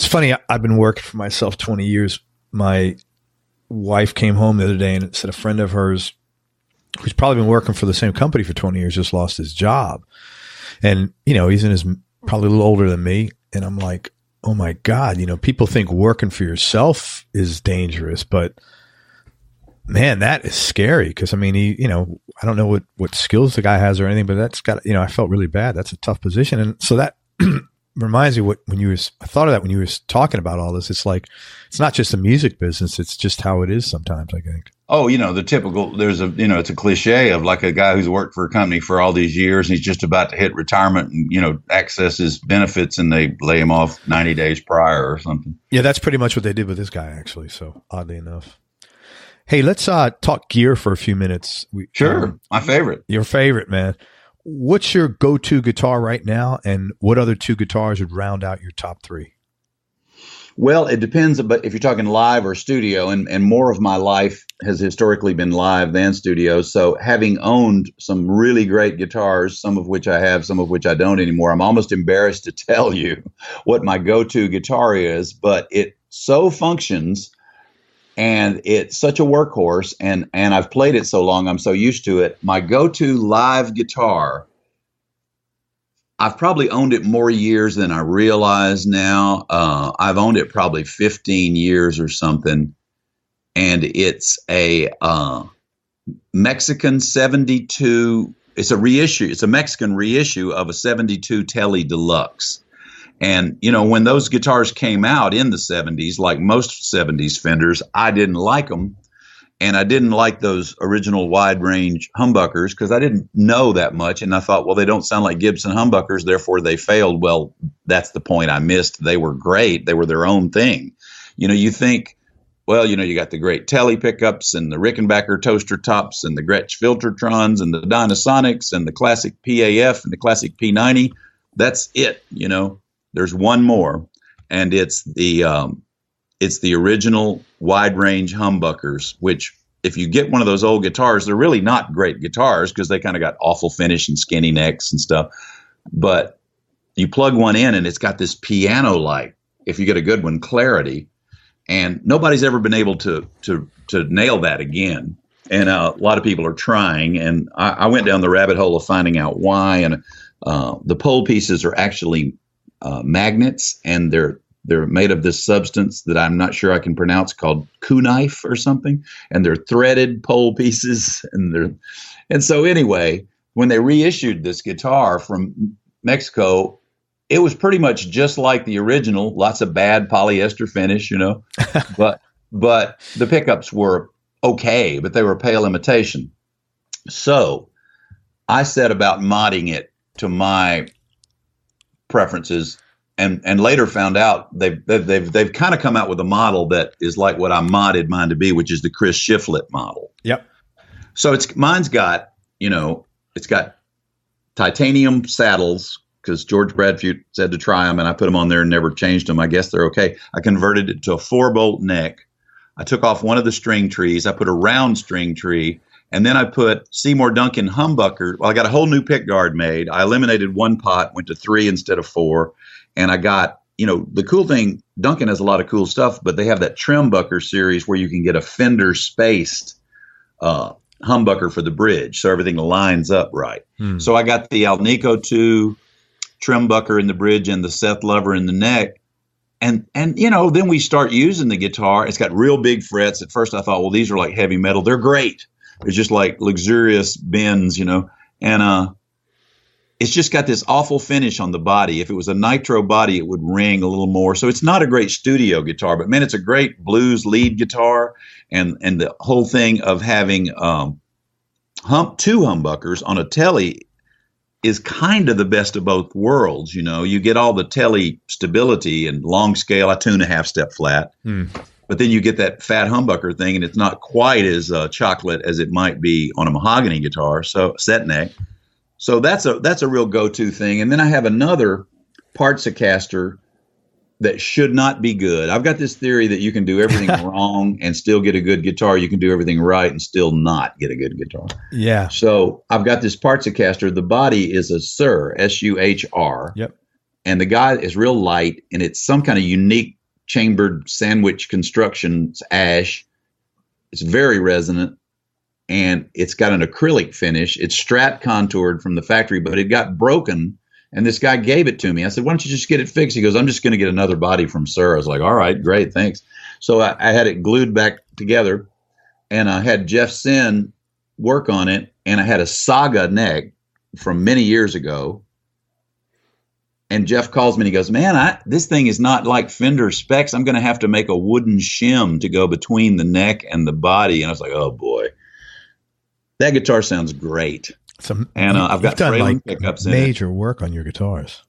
funny. I've been working for myself 20 years. My wife came home the other day and said a friend of hers who's probably been working for the same company for 20 years just lost his job. And, he's probably a little older than me. And I'm like, oh my God, people think working for yourself is dangerous, but man, that is scary. Cause I mean, I don't know what skills the guy has or anything, but that's got, I felt really bad. That's a tough position. And so that reminds me I thought of that when you were talking about all this. It's like, it's not just the music business. It's just how it is sometimes, I think. Oh, the typical, it's a cliche of like a guy who's worked for a company for all these years and he's just about to hit retirement and, access his benefits and they lay him off 90 days prior or something. Yeah, that's pretty much what they did with this guy, actually. So oddly enough. Hey, let's talk gear for a few minutes. Sure. My favorite. Your favorite, man. What's your go-to guitar right now, and what other 2 guitars would round out your top 3? Well, it depends, but if you're talking live or studio, and more of my life has historically been live than studio. So having owned some really great guitars, some of which I have, some of which I don't anymore, I'm almost embarrassed to tell you what my go-to guitar is, but it so functions. And it's such a workhorse, and I've played it so long, I'm so used to it. My go-to live guitar, I've probably owned it more years than I realize now. I've owned it probably 15 years or something, and it's a Mexican 72. It's a reissue. It's a Mexican reissue of a 72 Tele Deluxe. And, when those guitars came out in the 70s, like most 70s Fenders, I didn't like them. And I didn't like those original wide range humbuckers because I didn't know that much. And I thought, well, they don't sound like Gibson humbuckers, therefore they failed. Well, that's the point I missed. They were great. They were their own thing. You think, well, you got the great Tele pickups and the Rickenbacker toaster tops and the Gretsch Filtertrons and the Dynasonics and the classic PAF and the classic P90. That's it. There's one more, and it's the original wide range humbuckers, which if you get one of those old guitars, they're really not great guitars because they kind of got awful finish and skinny necks and stuff. But you plug one in and it's got this piano-like, if you get a good one, clarity. And nobody's ever been able to nail that again. And a lot of people are trying. And I went down the rabbit hole of finding out why. And the pole pieces are actually magnets, and they're made of this substance that I'm not sure I can pronounce called kunite or something. And they're threaded pole pieces. And so anyway, when they reissued this guitar from Mexico, it was pretty much just like the original, lots of bad polyester finish, but the pickups were okay, but they were pale imitation. So I set about modding it to my preferences, and later found out they've kind of come out with a model that is like what I modded mine to be, which is the Chris Shiflett model. Yep. So mine's got, it's got titanium saddles, because George Bradfute said to try them, and I put them on there and never changed them. I guess they're okay. I converted it to a 4-bolt neck. I took off one of the string trees. I put a round string tree, and then I put Seymour Duncan humbucker. Well, I got a whole new pick guard made. I eliminated one pot, went to 3 instead of 4, and I got, the cool thing, Duncan has a lot of cool stuff, but they have that Trimbucker series where you can get a fender spaced humbucker for the bridge, so everything lines up right. So I got the Alnico 2 Trimbucker in the bridge and the Seth Lover in the neck. And then we start using the guitar. It's got real big frets. At first I thought, well, these are like heavy metal. They're great. It's just like luxurious bends, and it's just got this awful finish on the body. If it was a nitro body, it would ring a little more. So it's not a great studio guitar, but man, it's a great blues lead guitar. And the whole thing of having 2 humbuckers on a Tele is kind of the best of both worlds. You get all the Tele stability and long scale. I tune a half-step flat, but then you get that fat humbucker thing, and it's not quite as chocolate as it might be on a mahogany guitar. So set neck. So that's a real go-to thing. And then I have another Partsacaster that should not be good. I've got this theory that you can do everything wrong and still get a good guitar. You can do everything right and still not get a good guitar. Yeah. So I've got this Partsacaster. The body is a Suhr, S-U-H-R. Yep. And the guy is real light, and it's some kind of unique chambered sandwich construction. It's ash. It's very resonant, and it's got an acrylic finish. It's strat contoured from the factory, but it got broken. And this guy gave it to me. I said, why don't you just get it fixed? He goes, I'm just going to get another body from Suhr. I was like, all right, great, thanks. So I had it glued back together, and I had Jeff Sin work on it, and I had a Saga neck from many years ago. And Jeff calls me and he goes, man, this thing is not like Fender specs. I'm going to have to make a wooden shim to go between the neck and the body. And I was like, oh boy, that guitar sounds great. And I've got Fralin pickups in it. Major work on your guitars.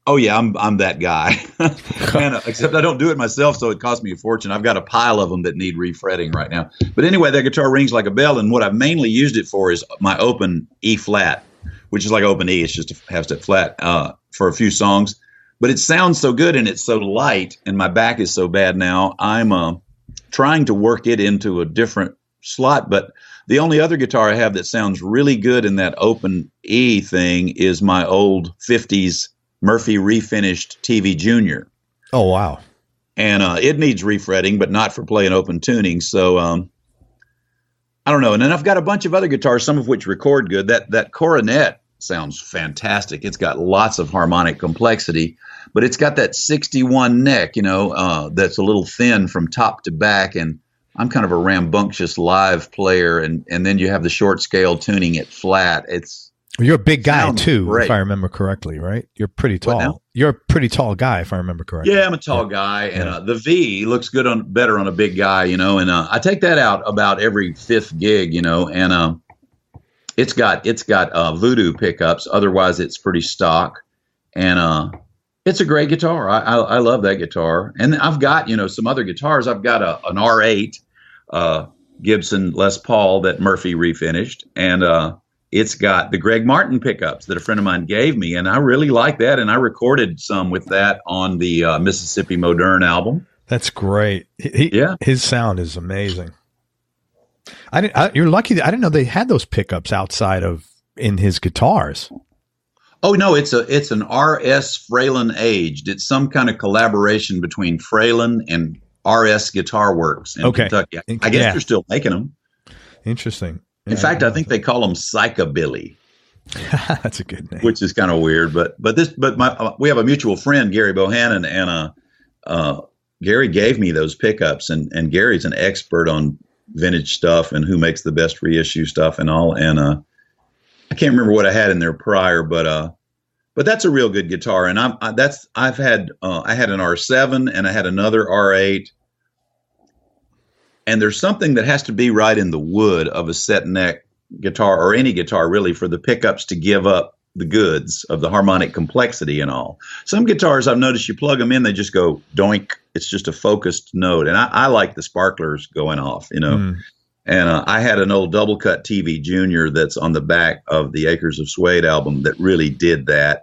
Oh yeah, I'm that guy. And, except I don't do it myself, so it costs me a fortune. I've got a pile of them that need refretting right now. But anyway, that guitar rings like a bell, and what I've mainly used it for is my open E flat, which is like open E. It's just a half-step flat for a few songs. But it sounds so good, and it's so light, and my back is so bad now. I'm trying to work it into a different slot, but the only other guitar I have that sounds really good in that open E thing is my old 50s Murphy refinished TV Junior. Oh, wow. And it needs refretting, but not for playing open tuning. So I don't know. And then I've got a bunch of other guitars, some of which record good. That Coronet sounds fantastic. It's got lots of harmonic complexity, but it's got that 61 neck, that's a little thin from top to back. And I'm kind of a rambunctious live player, and then you have the short scale tuning it flat. You're a big guy Sounds too, great. if I remember correctly, right? You're pretty What now? tall. You're a pretty tall guy, if I remember correctly. Yeah, I'm a tall guy, and the V looks good better on a big guy, and I take that out about every fifth gig, and it's got voodoo pickups. Otherwise, it's pretty stock, and it's a great guitar. I love that guitar, and I've got some other guitars. I've got an R8 Gibson Les Paul that Murphy refinished, and it's got the Greg Martin pickups that a friend of mine gave me, and I really like that. And I recorded some with that on the Mississippi Modern album. That's great. His sound is amazing. You're lucky that I didn't know they had those pickups outside of in his guitars. Oh no, it's an RS Fralin aged. It's some kind of collaboration between Fralin and RS Guitar Works in Kentucky. I guess they're still making them. Interesting. In fact, I think they call them psychobilly. That's a good name. Which is kind of weird, but we have a mutual friend, Gary Bohannon, and Gary gave me those pickups, and Gary's an expert on vintage stuff and who makes the best reissue stuff and all. And I can't remember what I had in there prior, but that's a real good guitar. And I had an R7 and I had another R8. And there's something that has to be right in the wood of a set neck guitar, or any guitar really, for the pickups to give up the goods of the harmonic complexity and all. Some guitars, I've noticed, you plug them in, they just go doink. It's just a focused note. And I like the sparklers going off, And I had an old double cut TV Junior that's on the back of the Acres of Suede album that really did that.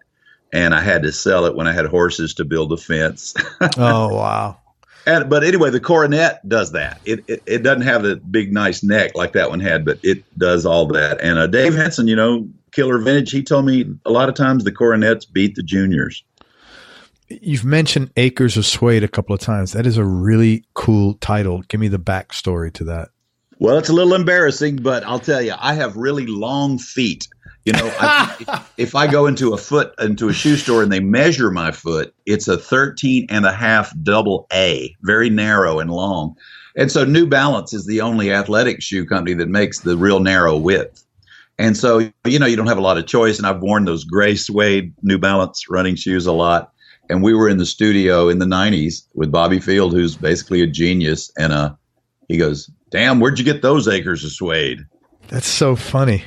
And I had to sell it when I had horses to build a fence. Oh, wow. But anyway, the coronet does that. It doesn't have a big, nice neck like that one had, but it does all that. And Dave Henson, Killer Vintage, he told me a lot of times the coronets beat the Juniors. You've mentioned Acres of Suede a couple of times. That is a really cool title. Give me the backstory to that. Well, it's a little embarrassing, but I'll tell you, I have really long feet. If I go into a shoe store and they measure my foot, it's a 13.5 double A, very narrow and long. And so New Balance is the only athletic shoe company that makes the real narrow width. And so, you don't have a lot of choice. And I've worn those gray suede New Balance running shoes a lot. And we were in the studio in the 90s with Bobby Field, who's basically a genius. And he goes, "Damn, where'd you get those Acres of Suede?" That's so funny.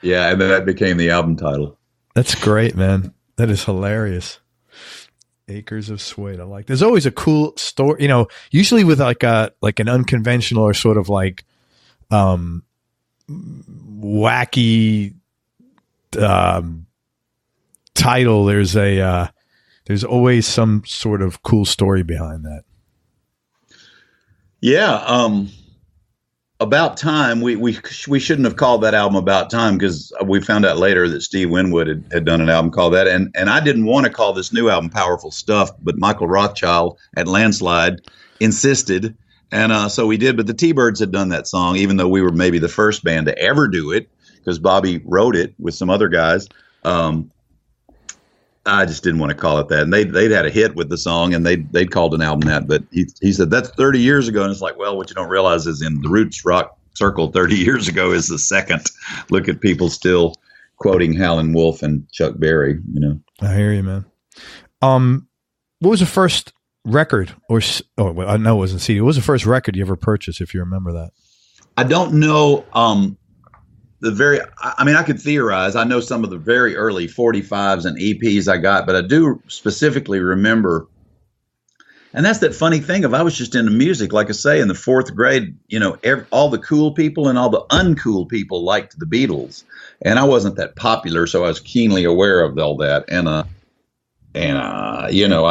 Yeah, and then that became the album title. That's great, man. That is hilarious. Acres of Suede. I like. There's always a cool story, usually with like an unconventional or sort of like wacky title. There's always some sort of cool story behind that. Yeah, About Time, we shouldn't have called that album About Time, because we found out later that Steve Winwood had done an album called that. And I didn't want to call this new album Powerful Stuff, but Michael Rothschild at Landslide insisted. And so we did. But the T-Birds had done that song, even though we were maybe the first band to ever do it, because Bobby wrote it with some other guys. I just didn't want to call it that. And they'd had a hit with the song, and they'd called an album that. But he said, that's 30 years ago. And it's like, well, what you don't realize is in the Roots rock circle, 30 years ago is the second. Look at people still quoting Howlin' Wolf and Chuck Berry, I hear you, man. What was the first record I know it wasn't CD. What was the first record you ever purchased, if you remember that? I don't know. I could theorize. I know some of the very early 45s and EPs I got, but I do specifically remember. And that's that funny thing of I was just into music. Like I say, in the fourth grade, all the cool people and all the uncool people liked the Beatles. And I wasn't that popular, so I was keenly aware of all that. And I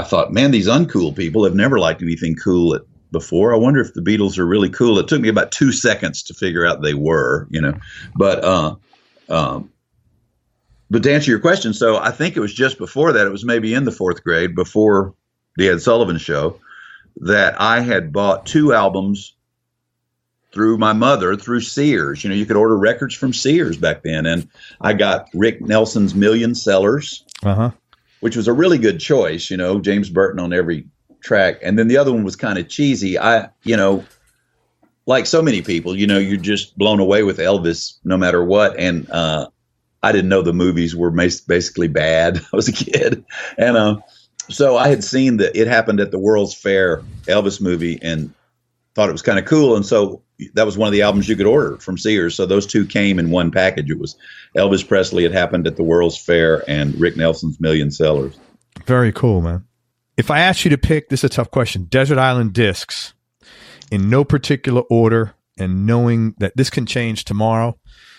thought, man, these uncool people have never liked anything cool before. I wonder if the Beatles are really cool. It took me about 2 seconds to figure out they were, but to answer your question, so I think it was just before that, it was maybe in the fourth grade, before the Ed Sullivan Show, that I had bought 2 albums through my mother, through Sears. You could order records from Sears back then. And I got Rick Nelson's Million Sellers, which was a really good choice, James Burton on every track. And then the other one was kind of cheesy. Like so many people, you're just blown away with Elvis no matter what. And I didn't know the movies were basically bad. I was a kid. And so I had seen that It Happened at the World's Fair Elvis movie and thought it was kind of cool. And so that was one of the albums you could order from Sears. So those two came in one package. It was Elvis Presley, It Happened at the World's Fair, and Rick Nelson's Million Sellers. Very cool, man. If I asked you to pick, this is a tough question, Desert Island Discs, in no particular order, and knowing that this can change tomorrow,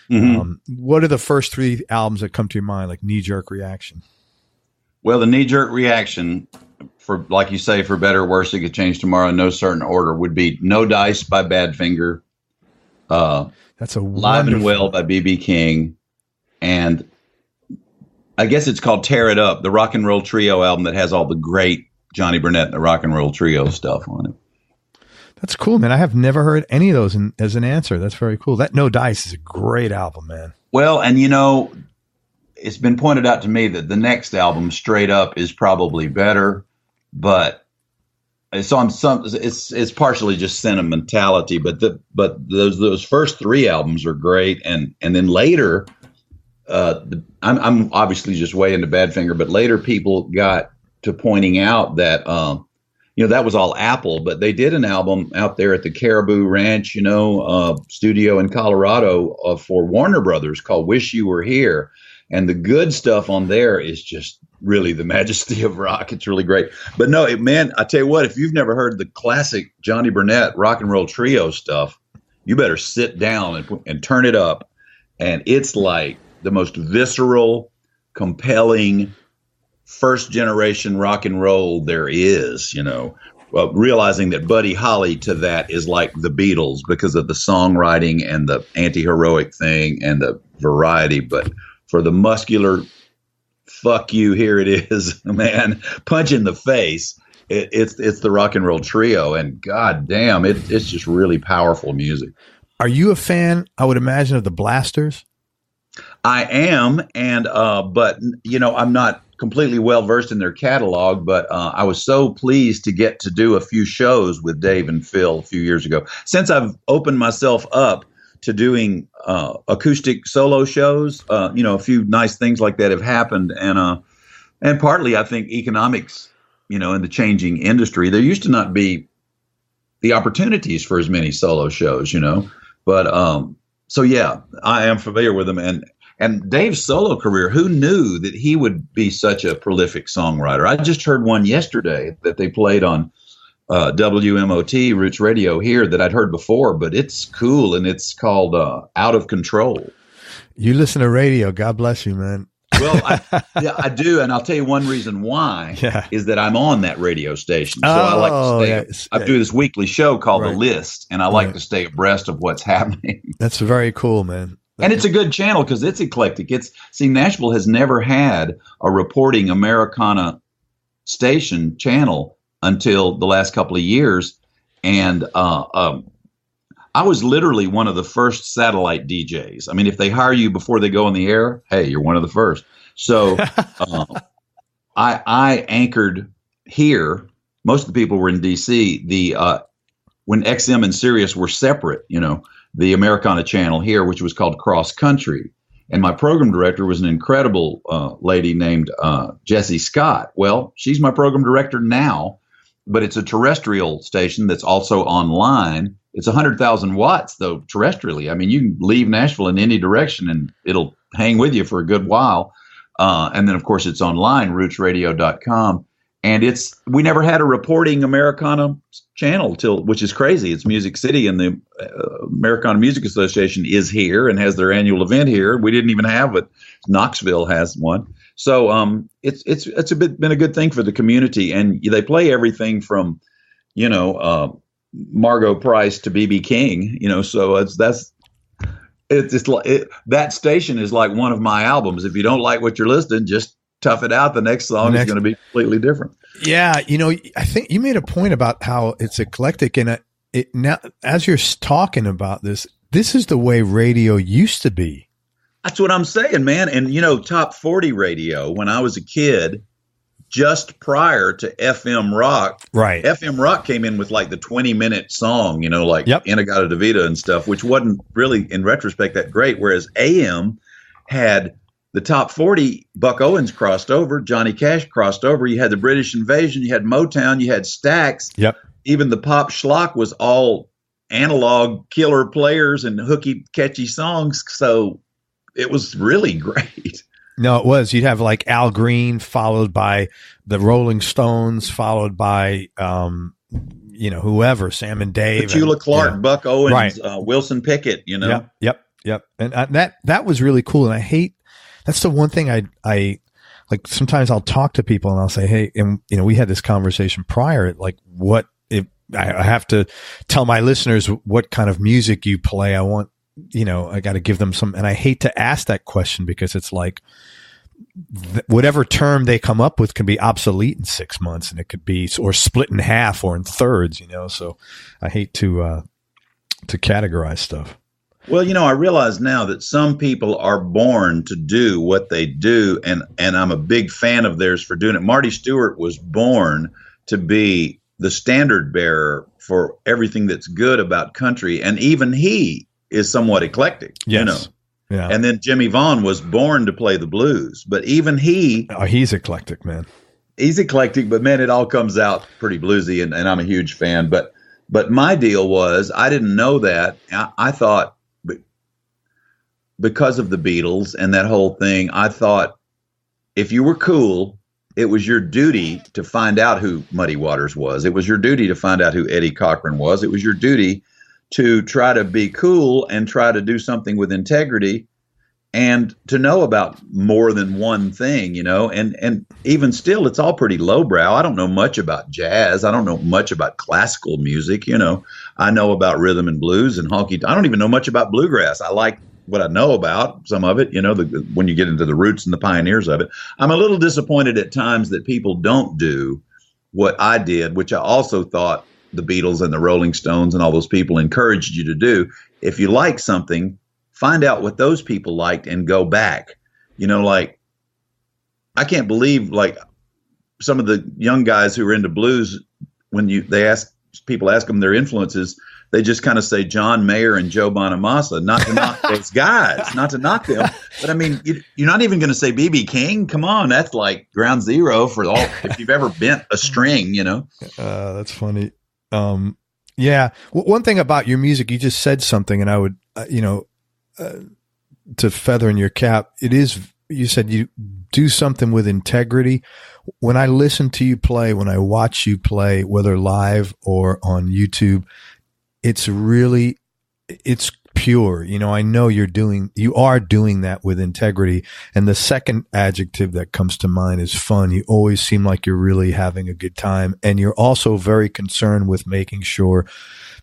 what are the first three albums that come to your mind, like knee-jerk reaction? Well, the knee-jerk reaction, for like you say, for better or worse, it could change tomorrow in no certain order, would be No Dice by Badfinger, That's a Live and Well by B.B. King, and I guess it's called Tear It Up, the rock and roll trio album that has all the great Johnny Burnett and the rock and roll trio stuff on it. That's cool, man. I have never heard any of those as an answer. That's very cool. That No Dice is a great album, man. Well, and you know, it's been pointed out to me that the next album, Straight Up, is probably better, but it's on some. It's partially just sentimentality, but those first three albums are great, and then later, I'm obviously just way into Badfinger, but later people got to pointing out that that was all Apple, but they did an album out there at the Caribou Ranch, studio in Colorado for Warner Brothers called Wish You Were Here. And the good stuff on there is just really the majesty of rock. It's really great. But no, man, I tell you what, if you've never heard the classic Johnny Burnett rock and roll trio stuff, you better sit down and turn it up. And it's like the most visceral, compelling, first generation rock and roll there is, realizing that Buddy Holly to that is like the Beatles because of the songwriting and the anti-heroic thing and the variety. But for the muscular, fuck you, here it is, man, punch in the face, it's the rock and roll trio. And God damn, it's just really powerful music. Are you a fan, I would imagine, of the Blasters? I am, and but I'm not completely well versed in their catalog, but I was so pleased to get to do a few shows with Dave and Phil a few years ago. Since I've opened myself up to doing acoustic solo shows, a few nice things like that have happened, and partly I think economics, in the changing industry, there used to not be the opportunities for as many solo shows, but so yeah, I am familiar with them. And Dave's solo career, who knew that he would be such a prolific songwriter? I just heard one yesterday that they played on WMOT, Roots Radio here, that I'd heard before, but it's cool, and it's called Out of Control. You listen to radio. God bless you, man. Well, I do, and I'll tell you one reason why is that I'm on that radio station. So I like to stay. I do this weekly show called The List, and I like to stay abreast of what's happening. That's very cool, man. And it's a good channel because it's eclectic. Nashville has never had a reporting Americana station channel until the last couple of years. And I was literally one of the first satellite DJs. I mean, if they hire you before they go on the air, hey, you're one of the first. So I anchored here. Most of the people were in D.C. When XM and Sirius were separate, the Americana channel here, which was called Cross Country. And my program director was an incredible lady named Jessie Scott. Well, she's my program director now, but it's a terrestrial station that's also online. It's 100,000 watts, though, terrestrially. I mean, you can leave Nashville in any direction and it'll hang with you for a good while. And then, of course, it's online, rootsradio.com. And we never had a reporting Americana channel which is crazy. It's Music City, and the Americana Music Association is here and has their annual event here. We didn't even have it. Knoxville has one. So it's been a good thing for the community, and they play everything from, Margot Price to B.B. King. So that station is like one of my albums. If you don't like what you're listening, just tough it out. The next song is going to be completely different. Yeah. I think you made a point about how it's eclectic, and now as you're talking about this is the way radio used to be. That's what I'm saying, man. And top 40 radio, when I was a kid, just prior to FM rock, right? FM rock came in with like the 20-minute song, like Inagata Davida and stuff, which wasn't really in retrospect that great. Whereas AM had the top 40, Buck Owens crossed over, Johnny Cash crossed over. You had the British Invasion, you had Motown, you had Stax. Yep. Even the pop schlock was all analog killer players and hooky, catchy songs. So it was really great. No, it was. You'd have like Al Green, followed by the Rolling Stones, followed by whoever, Sam and Dave, Petula Clark, Buck Owens, right. Wilson Pickett. Yep. And that was really cool. And that's the one thing I like. Sometimes I'll talk to people and I'll say, hey, and we had this conversation prior. Like, what if I have to tell my listeners what kind of music you play? I want. I got to give them some, and I hate to ask that question because it's like whatever term they come up with can be obsolete in 6 months, and it could be or split in half or in thirds. So I hate to categorize stuff. Well, I realize now that some people are born to do what they do, and I'm a big fan of theirs for doing it. Marty Stewart was born to be the standard bearer for everything that's good about country, and even he is somewhat eclectic, yes. Yeah. And then Jimmy Vaughn was born to play the blues, but even he's eclectic, man. He's eclectic, but man, it all comes out pretty bluesy, and I'm a huge fan. But my deal was, I didn't know that. I thought because of the Beatles and that whole thing, I thought if you were cool, it was your duty to find out who Muddy Waters was. It was your duty to find out who Eddie Cochran was. It was your duty to try to be cool and try to do something with integrity and to know about more than one thing, and even still, it's all pretty lowbrow. I don't know much about jazz. I don't know much about classical music. I know about rhythm and blues and honky. I don't even know much about bluegrass. I like what I know about some of it, when you get into the roots and the pioneers of it. I'm a little disappointed at times that people don't do what I did, which I also thought the Beatles and the Rolling Stones and all those people encouraged you to do. If you like something, find out what those people liked and go back. Like, I can't believe like some of the young guys who are into blues, when people ask them their influences, they just kind of say John Mayer and Joe Bonamassa, not to knock those guys, not to knock them. But I mean, you're not even going to say B.B. King. Come on. That's like ground zero for all, if you've ever bent a string, That's funny. Yeah. One thing about your music, you just said something, and I would, to feather in your cap, you said you do something with integrity. When I listen to you play, when I watch you play, whether live or on YouTube, it's pure. I know you are doing that with integrity. And the second adjective that comes to mind is fun. You always seem like you're really having a good time. And you're also very concerned with making sure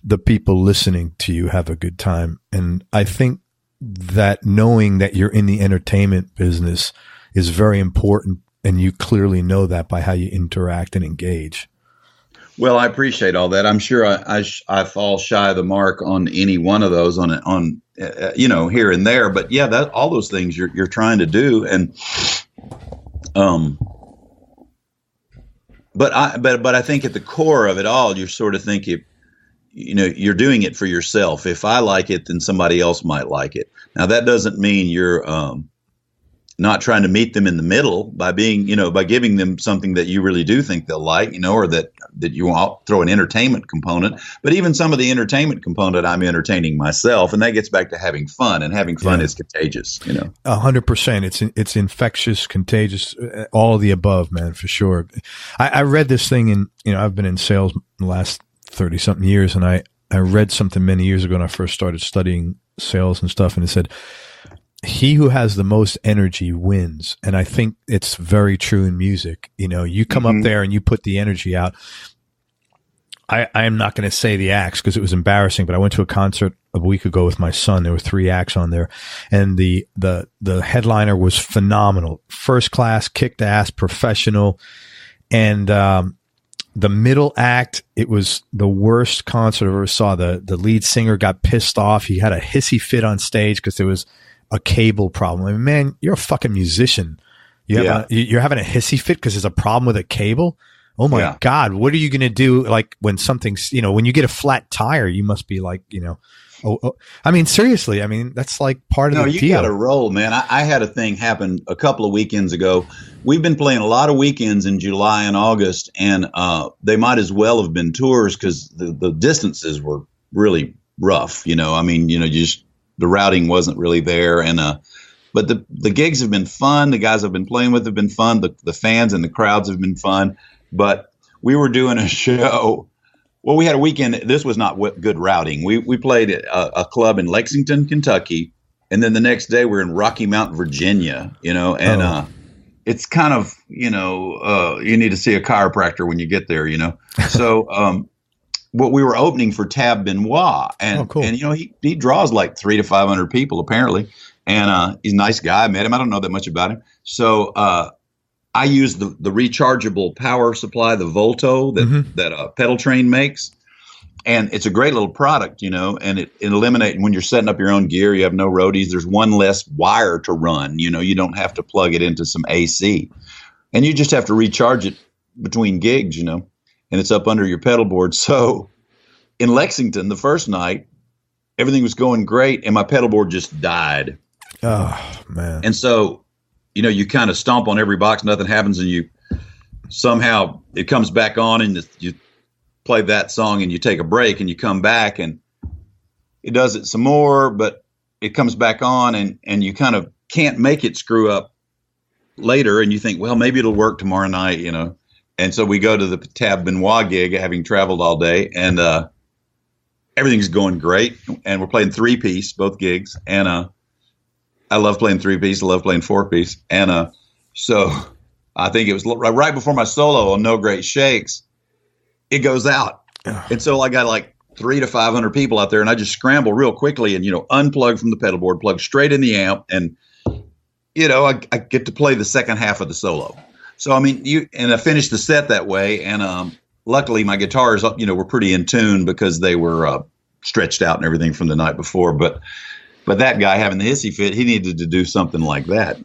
the people listening to you have a good time. And I think that knowing that you're in the entertainment business is very important. And you clearly know that by how you interact and engage. Well, I appreciate all that. I'm sure I fall shy of the mark on any one of those on here and there. But yeah, all those things you're trying to do, and but I think at the core of it all, you're sort of thinking, you're doing it for yourself. If I like it, then somebody else might like it. Now that doesn't mean you're not trying to meet them in the middle by being, by giving them something that you really do think they'll like, or that you want throw an entertainment component. But even some of the entertainment component, I'm entertaining myself, and that gets back to having fun, and having fun is contagious. 100%. It's infectious, contagious, all of the above, man, for sure. I read this thing, and I've been in sales the last 30 something years, and I read something many years ago when I first started studying sales and stuff, and it said, he who has the most energy wins. And I think it's very true in music. You come up there and you put the energy out. I am not going to say the acts because it was embarrassing, but I went to a concert a week ago with my son. There were 3 acts on there, and the headliner was phenomenal. First class, kicked ass, professional. And the middle act, it was the worst concert I ever saw. The lead singer got pissed off. He had a hissy fit on stage because there was a cable problem. I mean, man, you're a fucking musician. You're having a hissy fit because there's a problem with a cable. Oh my God. What are you going to do? Like when something's, when you get a flat tire, you must be like, I mean, seriously, I mean, that's like part of the deal. You got to roll, man. I had a thing happen a couple of weekends ago. We've been playing a lot of weekends in July and August, and they might as well have been tours because the distances were really rough. I mean, just the routing wasn't really there. And but the gigs have been fun. The guys I've been playing with have been fun. The fans and the crowds have been fun. But we were doing a show. Well, we had a weekend. This was not good routing. We played at a club in Lexington, Kentucky, and then the next day we're in Rocky Mount, Virginia. And it's kind of you need to see a chiropractor when you get there. So what we were opening for Tab Benoit, and cool. And he draws like 300 to 500 people apparently, and he's a nice guy. I met him. I don't know that much about him. So I use the rechargeable power supply, the Volto that Pedal Train makes. And it's a great little product, and it eliminates when you're setting up your own gear, you have no roadies. There's one less wire to run, you don't have to plug it into some AC, and you just have to recharge it between gigs, and it's up under your pedal board. So in Lexington, the first night, everything was going great. And my pedal board just died. Oh man. And so, you kind of stomp on every box, nothing happens, and you somehow it comes back on, and you play that song, and you take a break, and you come back, and it does it some more, but it comes back on, and you kind of can't make it screw up later, and you think, well, maybe it'll work tomorrow night, And so we go to the Tab Benoit gig, having traveled all day, and everything's going great, and we're playing 3-piece, both gigs, and I love playing 3-piece. I love playing 4-piece. And so I think it was right before my solo on No Great Shakes, it goes out. And so I got like 300 to 500 people out there, and I just scramble real quickly and, unplug from the pedal board, plug straight in the amp. And, I get to play the second half of the solo. So, I mean, and I finished the set that way. And luckily my guitars, were pretty in tune because they were stretched out and everything from the night before. But that guy having the hissy fit, he needed to do something like that.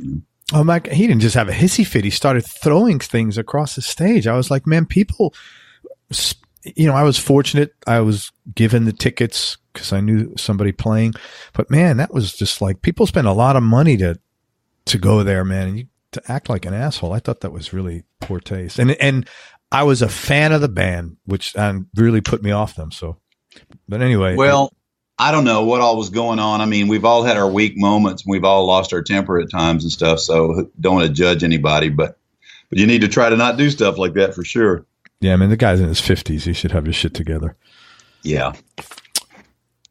Oh my! He didn't just have a hissy fit. He started throwing things across the stage. I was like, man, people, I was fortunate. I was given the tickets because I knew somebody playing. But man, that was just like, people spend a lot of money to go there, man. And to act like an asshole. I thought that was really poor taste. And I was a fan of the band, which really put me off them. So, but anyway. Well, I don't know what all was going on. I mean, we've all had our weak moments. We've all lost our temper at times and stuff. So don't want to judge anybody, but you need to try to not do stuff like that for sure. Yeah, man, the guy's in his 50s. He should have his shit together. Yeah.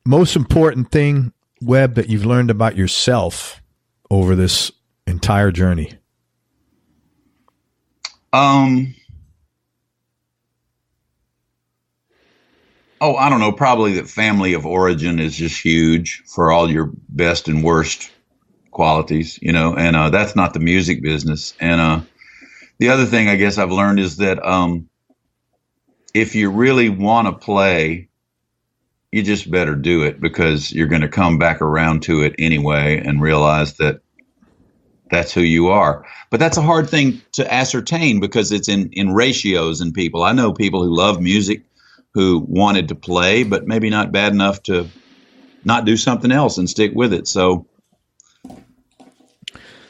Most important thing, Webb, that you've learned about yourself over this entire journey? Oh, I don't know. Probably that family of origin is just huge for all your best and worst qualities, and that's not the music business. And the other thing I guess I've learned is that if you really want to play, you just better do it, because you're going to come back around to it anyway and realize that that's who you are. But that's a hard thing to ascertain because it's in ratios in people. I know people who love music who wanted to play, but maybe not bad enough to not do something else and stick with it. So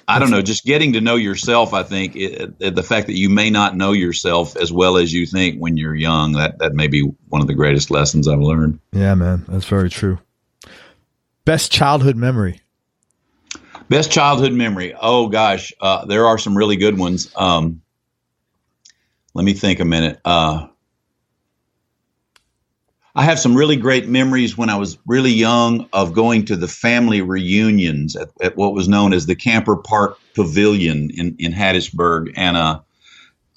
I don't know, just getting to know yourself. I think the fact that you may not know yourself as well as you think when you're young, that may be one of the greatest lessons I've learned. Yeah, man, that's very true. Best childhood memory. Best childhood memory. Oh gosh. There are some really good ones. Let me think a minute. I have some really great memories when I was really young of going to the family reunions at what was known as the Camper Park Pavilion in Hattiesburg. And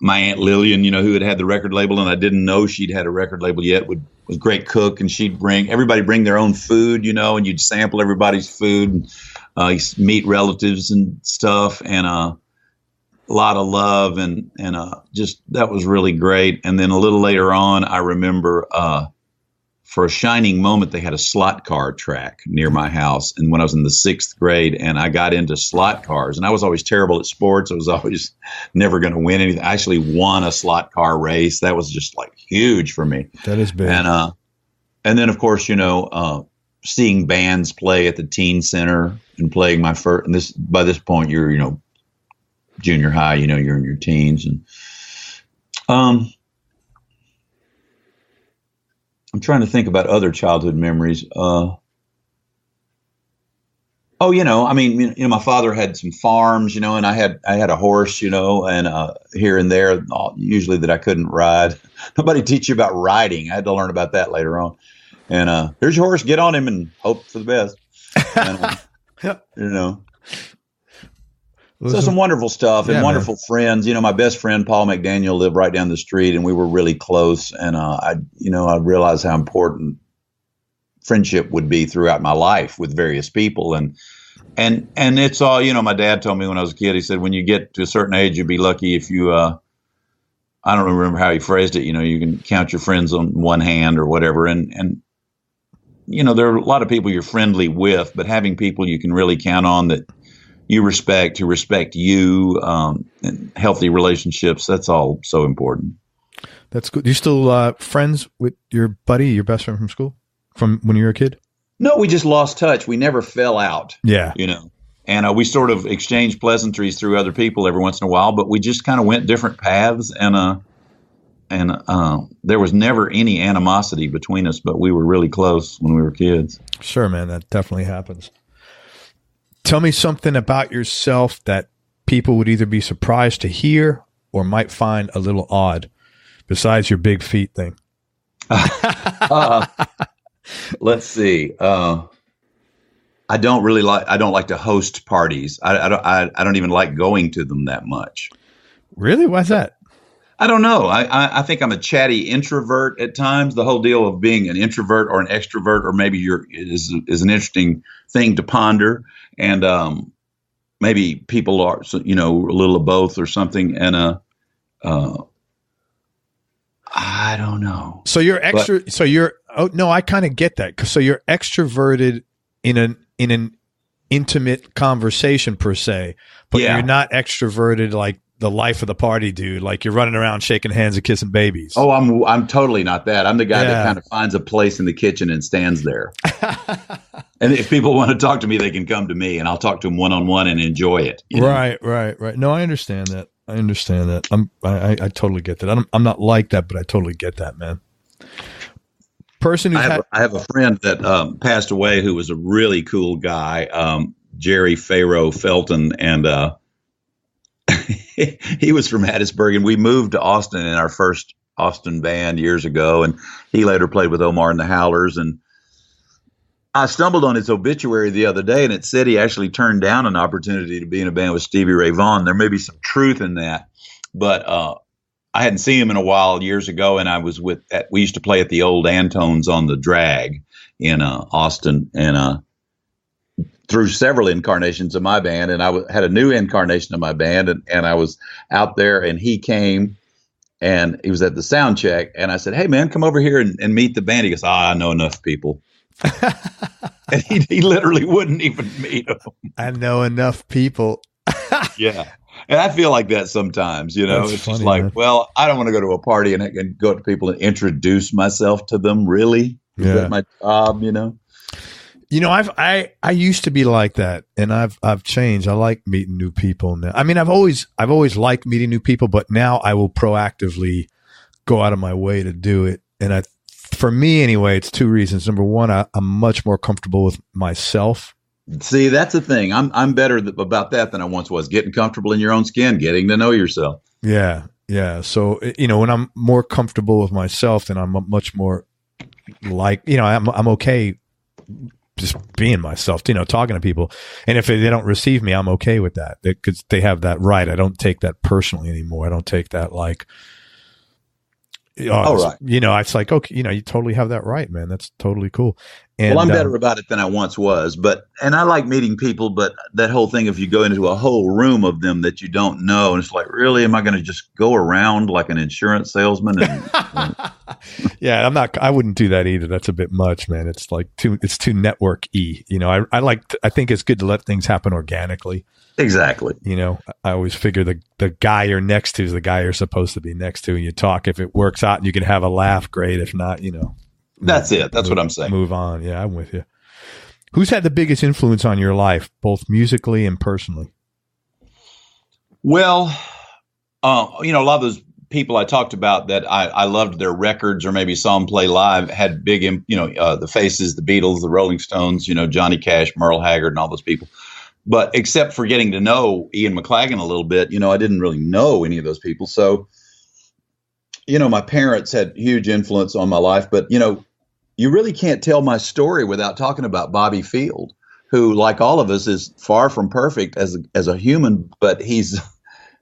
my Aunt Lillian, who had the record label, and I didn't know she'd had a record label yet, was a great cook, and she'd everybody bring their own food, and you'd sample everybody's food, and meet relatives and stuff, and a lot of love, and just that was really great. And then a little later on, I remember for a shining moment, they had a slot car track near my house. And when I was in the 6th grade, and I got into slot cars, and I was always terrible at sports. I was always never going to win anything. I actually won a slot car race. That was just like huge for me. That is big. And then, of course, seeing bands play at the teen center and playing my first, and by this point, you're, junior high, you're in your teens. And, I'm trying to think about other childhood memories. My father had some farms, and I had a horse, and here and there, usually that I couldn't ride. Nobody teach you about riding. I had to learn about that later on. And here's your horse, get on him and hope for the best. And, so some wonderful stuff and wonderful friends. My best friend, Paul McDaniel, lived right down the street, and we were really close. And I realized how important friendship would be throughout my life with various people. And it's all, my dad told me when I was a kid, he said, when you get to a certain age, you'd be lucky if you, I don't remember how he phrased it. You can count your friends on one hand or whatever. And there are a lot of people you're friendly with, but having people you can really count on that you respect, who respect you, and healthy relationships. That's all so important. That's good. You still friends with your buddy, your best friend from school, from when you were a kid? No, we just lost touch. We never fell out. Yeah. And we sort of exchanged pleasantries through other people every once in a while, but we just kind of went different paths. And there was never any animosity between us, but we were really close when we were kids. Sure, man. That definitely happens. Tell me something about yourself that people would either be surprised to hear or might find a little odd, besides your big feet thing. Let's see. I don't like to host parties. I don't even like going to them that much. Really? Why's that? I don't know. I think I'm a chatty introvert at times. The whole deal of being an introvert or an extrovert, or maybe is an interesting thing to ponder. And maybe people are, a little of both or something. And I don't know. So you're I kind of get that. So you're extroverted in an intimate conversation per se, but you're not extroverted like the life of the party dude, like you're running around shaking hands and kissing babies. Oh, I'm totally not that. I'm the guy that kind of finds a place in the kitchen and stands there. And if people want to talk to me, they can come to me, and I'll talk to them one-on-one and enjoy it. Right. No, I understand that. I totally get that. I'm not like that, but I totally get that, man. I have a friend that passed away who was a really cool guy, Jerry Faro Felton, and he was from Hattiesburg, and we moved to Austin in our first Austin band years ago, and he later played with Omar and the Howlers. And I stumbled on his obituary the other day, and it said he actually turned down an opportunity to be in a band with Stevie Ray Vaughan. There may be some truth in that, but I hadn't seen him in a while years ago, and I was we used to play at the old Antones on the Drag in Austin, and through several incarnations of my band, and I had a new incarnation of my band, and I was out there, and he came, and he was at the sound check, and I said, "Hey man, come over here and meet the band." He goes, I know enough people. And he literally wouldn't even meet them. I know enough people. Yeah. And I feel like that sometimes, That's it's funny, just like, man. well, I don't want to go to a party and go up to people and introduce myself to them. Really? Is that my job, I used to be like that, and I've changed. I like meeting new people now. I mean, I've always liked meeting new people, but now I will proactively go out of my way to do it. And for me anyway, it's two reasons. Number one, I'm much more comfortable with myself. See, that's the thing. I'm better about that than I once was. Getting comfortable in your own skin, getting to know yourself. Yeah. So when I'm more comfortable with myself, then I'm much more like I'm okay just being myself, talking to people. And if they don't receive me, I'm okay with that because they have that right. I don't take that personally anymore. I don't take that like, right. It's like, okay, you totally have that right, man. That's totally cool. And well, I'm better about it than I once was, and I like meeting people, but that whole thing, if you go into a whole room of them that you don't know, and it's like, really, am I going to just go around like an insurance salesman? And, yeah, I wouldn't do that either. That's a bit much, man. It's like it's too network-y. I think it's good to let things happen organically. Exactly. I always figure the guy you're next to is the guy you're supposed to be next to, and you talk. If it works out and you can have a laugh, great. If not, that's it. That's what I'm saying. Move on. Yeah, I'm with you. Who's had the biggest influence on your life, both musically and personally? Well, a lot of those people I talked about that I loved their records or maybe saw them play live had big, the Faces, the Beatles, the Rolling Stones, Johnny Cash, Merle Haggard, and all those people. But except for getting to know Ian McLagan a little bit, I didn't really know any of those people. So, my parents had huge influence on my life, but, you really can't tell my story without talking about Bobby Field, who, like all of us, is far from perfect as a human, but he's a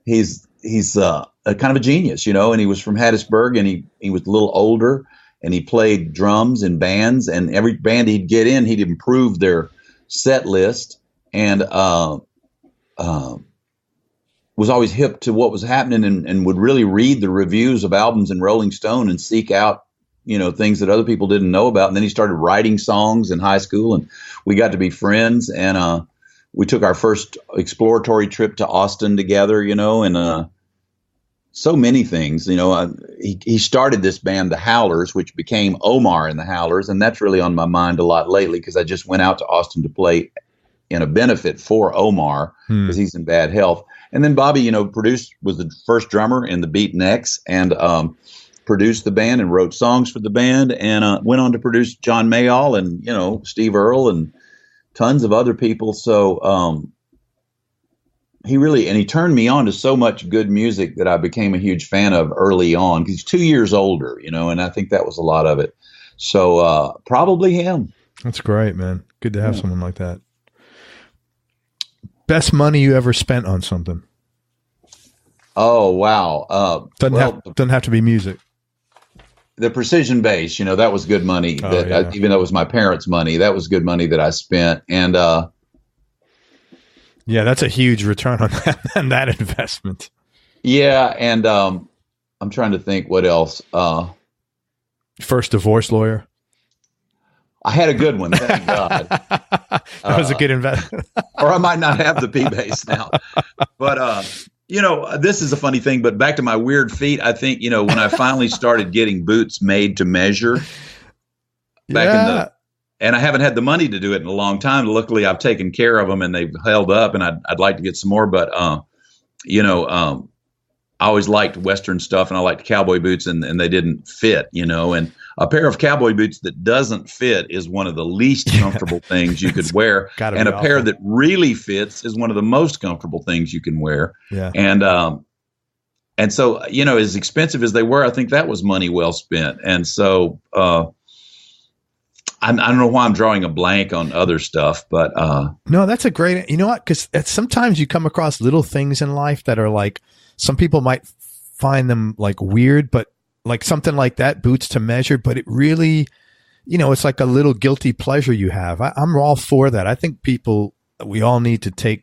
kind of a genius, and he was from Hattiesburg, and he was a little older, and he played drums in bands, and every band he'd get in, he'd improve their set list, and was always hip to what was happening, and would really read the reviews of albums in Rolling Stone and seek out things that other people didn't know about. And then he started writing songs in high school, and we got to be friends. And we took our first exploratory trip to Austin together, and so many things. He started this band, the Howlers, which became Omar and the Howlers. And that's really on my mind a lot lately, because I just went out to Austin to play in a benefit for Omar because he's in bad health. And then Bobby, was the first drummer in the Beatnecks, and produced the band and wrote songs for the band, and went on to produce John Mayall and, Steve Earle and tons of other people. So he turned me on to so much good music that I became a huge fan of early on, because he's 2 years older, and I think that was a lot of it. So probably him. That's great, man. Good to have someone like that. Best money you ever spent on something? Oh, wow. Doesn't have to be music. The Precision bass, that was good money. Even though it was my parents' money, that was good money that I spent. And yeah, that's a huge return on that investment. Yeah, and I'm trying to think what else. First divorce lawyer. I had a good one, thank God. That was a good investment. Or I might not have the P bass now, but. This is a funny thing, but back to my weird feet, I think, when I finally started getting boots made to measure and I haven't had the money to do it in a long time. Luckily, I've taken care of them and they've held up, and I'd like to get some more, but, I always liked Western stuff, and I liked cowboy boots, and they didn't fit, and a pair of cowboy boots that doesn't fit is one of the least comfortable things you could wear. And a pair that really fits is one of the most comfortable things you can wear. Yeah. And so, as expensive as they were, I think that was money well spent. And so, I don't know why I'm drawing a blank on other stuff, but, no, that's a great, you know what? Cause sometimes you come across little things in life that are like, some people might find them like weird, but like something like that, boots to measure, but it really, it's like a little guilty pleasure you have. I'm all for that. I think we all need to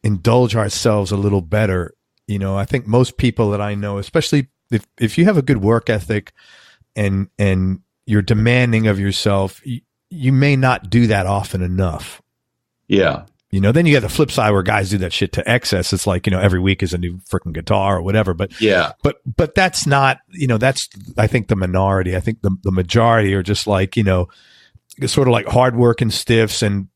indulge ourselves a little better. I think most people that I know, especially if you have a good work ethic and you're demanding of yourself, you may not do that often enough. Yeah. Then you get the flip side where guys do that shit to excess. It's like, every week is a new freaking guitar or whatever. But yeah, but that's not, that's, I think, the minority. I think the majority are just like, sort of like hardworking stiffs and,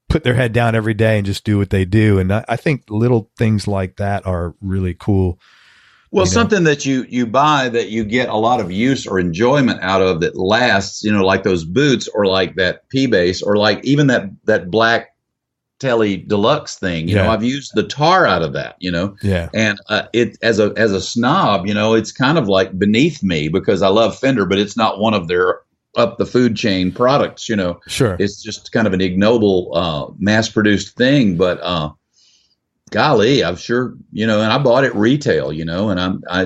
put their head down every day and just do what they do. And I think little things like that are really cool. Well, something that you buy that you get a lot of use or enjoyment out of that lasts, like those boots, or like that P-bass, or like even that black Telly Deluxe thing, I've used the tar out of that, Yeah. And it as a snob, it's kind of like beneath me because I love Fender, but it's not one of their up the food chain products, Sure. It's just kind of an ignoble mass produced thing. But golly, I'm sure, and I bought it retail, and I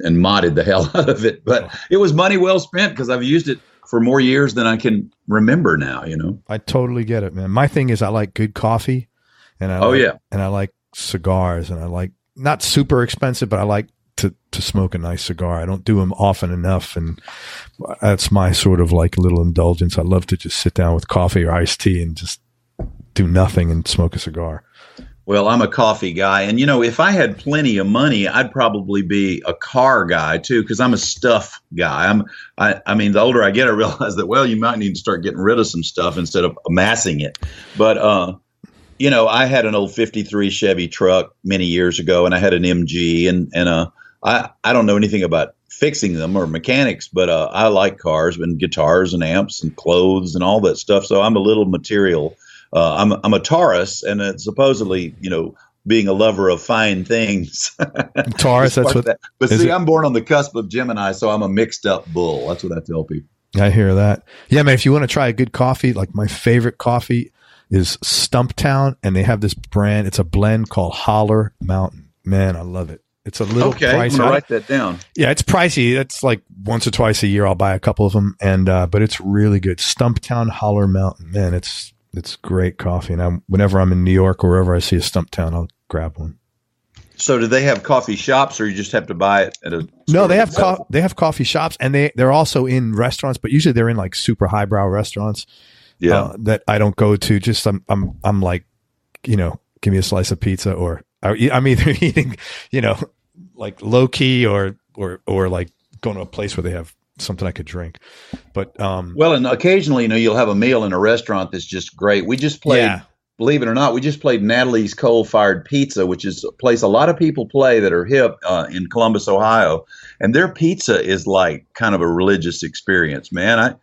modded the hell out of it, but it was money well spent because I've used it for more years than I can remember now, you know. I totally get it, man. My thing is I like good coffee, and I like cigars, and I like not super expensive, but I like to smoke a nice cigar. I don't do them often enough, and that's my sort of like little indulgence. I love to just sit down with coffee or iced tea and just do nothing and smoke a cigar. Well, I'm a coffee guy, and you know, if I had plenty of money, I'd probably be a car guy too, because I'm a stuff guy. I mean, the older I get, I realize that, well, you might need to start getting rid of some stuff instead of amassing it. But you know, I had an old '53 Chevy truck many years ago, and I had an MG, and I don't know anything about fixing them or mechanics, but I like cars and guitars and amps and clothes and all that stuff. So I'm a little material. I'm a Taurus, and supposedly, you know, being a lover of fine things. Taurus, that's what. That. But see, I'm born on the cusp of Gemini, so I'm a mixed up bull. That's what I tell people. I hear that. Yeah, man. If you want to try a good coffee, like my favorite coffee is Stumptown, and they have this brand. It's a blend called Holler Mountain. Man, I love it. It's a little pricey. I'm gonna write that down. Yeah, it's pricey. It's like once or twice a year I'll buy a couple of them, and but it's really good. Stumptown Holler Mountain. Man, it's great coffee, and whenever I'm in New York or wherever I see a Stumptown, I'll grab one. So, do they have coffee shops, or you just have to buy it at a? No, they have coffee shops, and they're also in restaurants, but usually they're in like super highbrow restaurants. Yeah, that I don't go to. Just I'm like, you know, give me a slice of pizza, or I'm either eating, you know, like low key or like going to a place where they have something I could drink. But well, and occasionally, you know, you'll have a meal in a restaurant that's just great. We just played, believe it or not, we just played Natalie's Coal Fired Pizza, which is a place a lot of people play that are hip in Columbus, Ohio, and their pizza is like kind of a religious experience, man.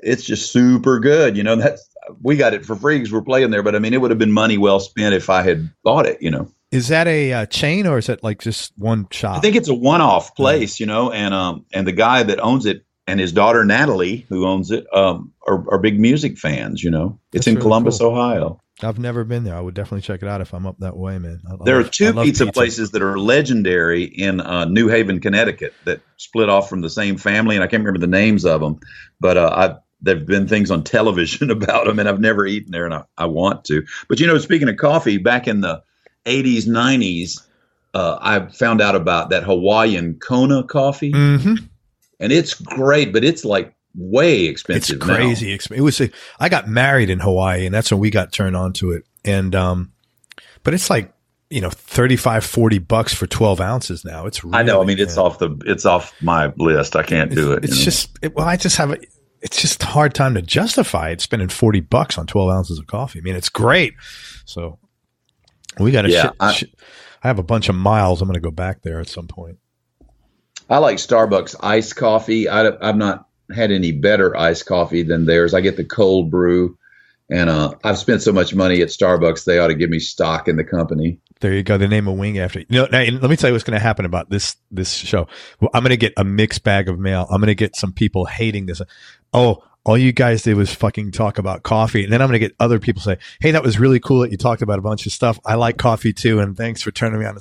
It's just super good. You know, we got it for free because we're playing there, but I mean, it would have been money well spent if I had bought it, you know. Is that a chain, or is it like just one shop? I think it's a one-off place, you know, and the guy that owns it and his daughter Natalie, who owns it, are big music fans. You know, it's in really Columbus, cool. Ohio. I've never been there. I would definitely check it out if I'm up that way, man. There are two pizza places that are legendary in New Haven, Connecticut, that split off from the same family, and I can't remember the names of them, but there've been things on television about them, and I've never eaten there, and I want to. But you know, speaking of coffee, back in the 80s, 90s, I found out about that Hawaiian Kona coffee, and it's great, but it's like way expensive. It's crazy expensive. I got married in Hawaii, and that's when we got turned on to it. And but it's like, you know, $35-40 for 12 ounces now. It's really, I know. I mean, it's off my list. I can't do it. It's just it's just a hard time to justify it, spending $40 on 12 ounces of coffee. I mean, it's great. So we got to I have a bunch of miles. I'm going to go back there at some point. I like Starbucks iced coffee. I've not had any better iced coffee than theirs. I get the cold brew, and I've spent so much money at Starbucks, they ought to give me stock in the company. There you go. They name a wing after you. You know, now, let me tell you what's going to happen about this show. Well, I'm going to get a mixed bag of mail. I'm going to get some people hating this. Oh, all you guys did was fucking talk about coffee. And then I'm going to get other people say, hey, that was really cool that you talked about a bunch of stuff. I like coffee too. And thanks for turning me on.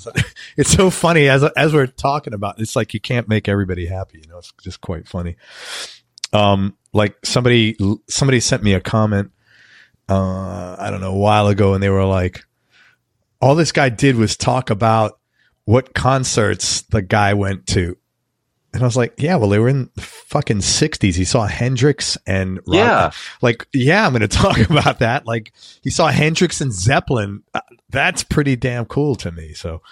It's so funny as we're talking about, it's like you can't make everybody happy. You know, it's just quite funny. Like somebody sent me a comment, I don't know, a while ago, and they were like, all this guy did was talk about what concerts the guy went to. And I was like, yeah, well, they were in the fucking 60s. He saw Hendrix and rock. Yeah. Like, yeah, I'm going to talk about that. Like, he saw Hendrix and Zeppelin. That's pretty damn cool to me. So,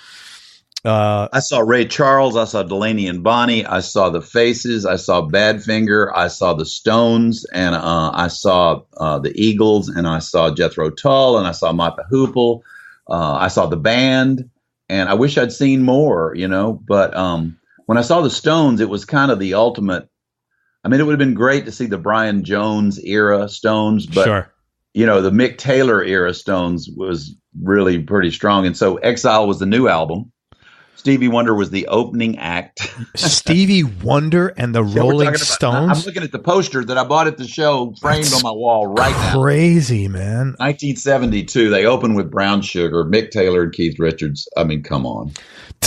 I saw Ray Charles. I saw Delaney and Bonnie. I saw the Faces. I saw Badfinger. I saw the Stones, and I saw the Eagles, and I saw Jethro Tull, and I saw Mott the Hoople. I saw the band, and I wish I'd seen more, you know, but when I saw the Stones, it was kind of the ultimate. I mean, it would have been great to see the Brian Jones era Stones, but sure. You know, the Mick Taylor era Stones was really pretty strong. And so Exile was the new album. Stevie Wonder was the opening act. Stevie Wonder and the Rolling Stones. I'm looking at the poster that I bought at the show, framed on my wall right now. Crazy, man. 1972. They opened with Brown Sugar, Mick Taylor and Keith Richards. I mean, come on.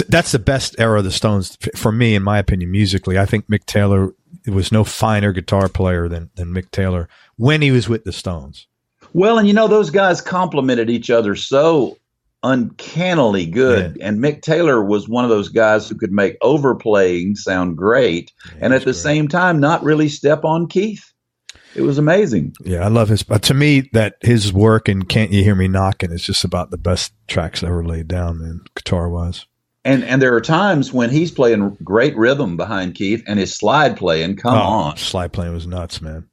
That's the best era of the Stones for me, in my opinion, musically. I think Mick Taylor, there was no finer guitar player than Mick Taylor when he was with the Stones. Well, and those guys complemented each other so uncannily good. Yeah. And Mick Taylor was one of those guys who could make overplaying sound great, and at the same time not really step on Keith. It was amazing. Yeah, I love his. To me, that his work in "Can't You Hear Me Knocking" is just about the best tracks ever laid down, man, guitar wise. And there are times when he's playing great rhythm behind Keith, and his slide playing. Come on, slide playing was nuts, man.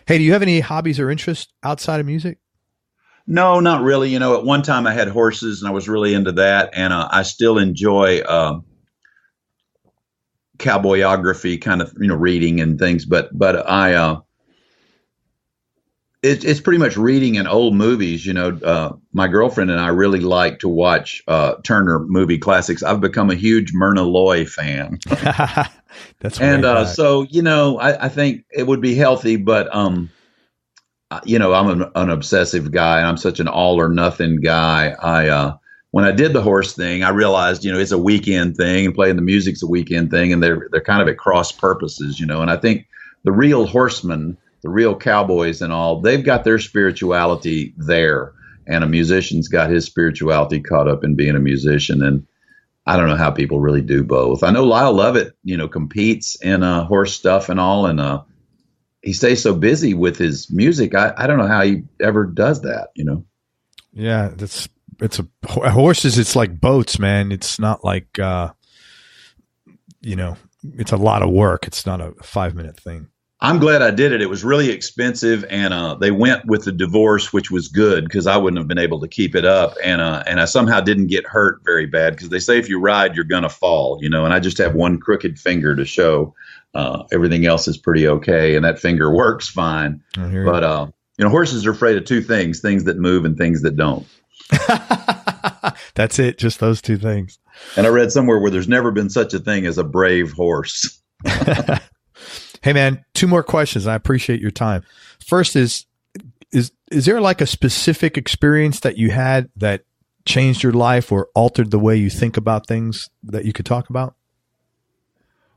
Hey, do you have any hobbies or interests outside of music? No, not really. At one time I had horses, and I was really into that, and I still enjoy cowboyography, kind of reading and things. But I. It's pretty much reading and old movies. My girlfriend and I really like to watch Turner movie classics. I've become a huge Myrna Loy fan. That's so I think it would be healthy, but I'm an obsessive guy, and I'm such an all or nothing guy. When I did the horse thing, I realized it's a weekend thing, and playing the music's a weekend thing, and they're kind of at cross purposes, and I think the real horsemen, the real cowboys and all, they've got their spirituality there, and a musician's got his spirituality caught up in being a musician. And I don't know how people really do both. I know Lyle Lovett, competes in horse stuff and all, and he stays so busy with his music. I don't know how he ever does that, Yeah, horses. It's like boats, man. It's not like, it's a lot of work. It's not a 5-minute thing. I'm glad I did it. It was really expensive, and they went with the divorce, which was good because I wouldn't have been able to keep it up. And I somehow didn't get hurt very bad, because they say if you ride, you're going to fall, and I just have one crooked finger to show. Everything else is pretty okay, and that finger works fine. But horses are afraid of two things that move and things that don't. That's it, just those two things. And I read somewhere where there's never been such a thing as a brave horse. Hey man, 2 more questions. I appreciate your time. First is there like a specific experience that you had that changed your life or altered the way you think about things that you could talk about?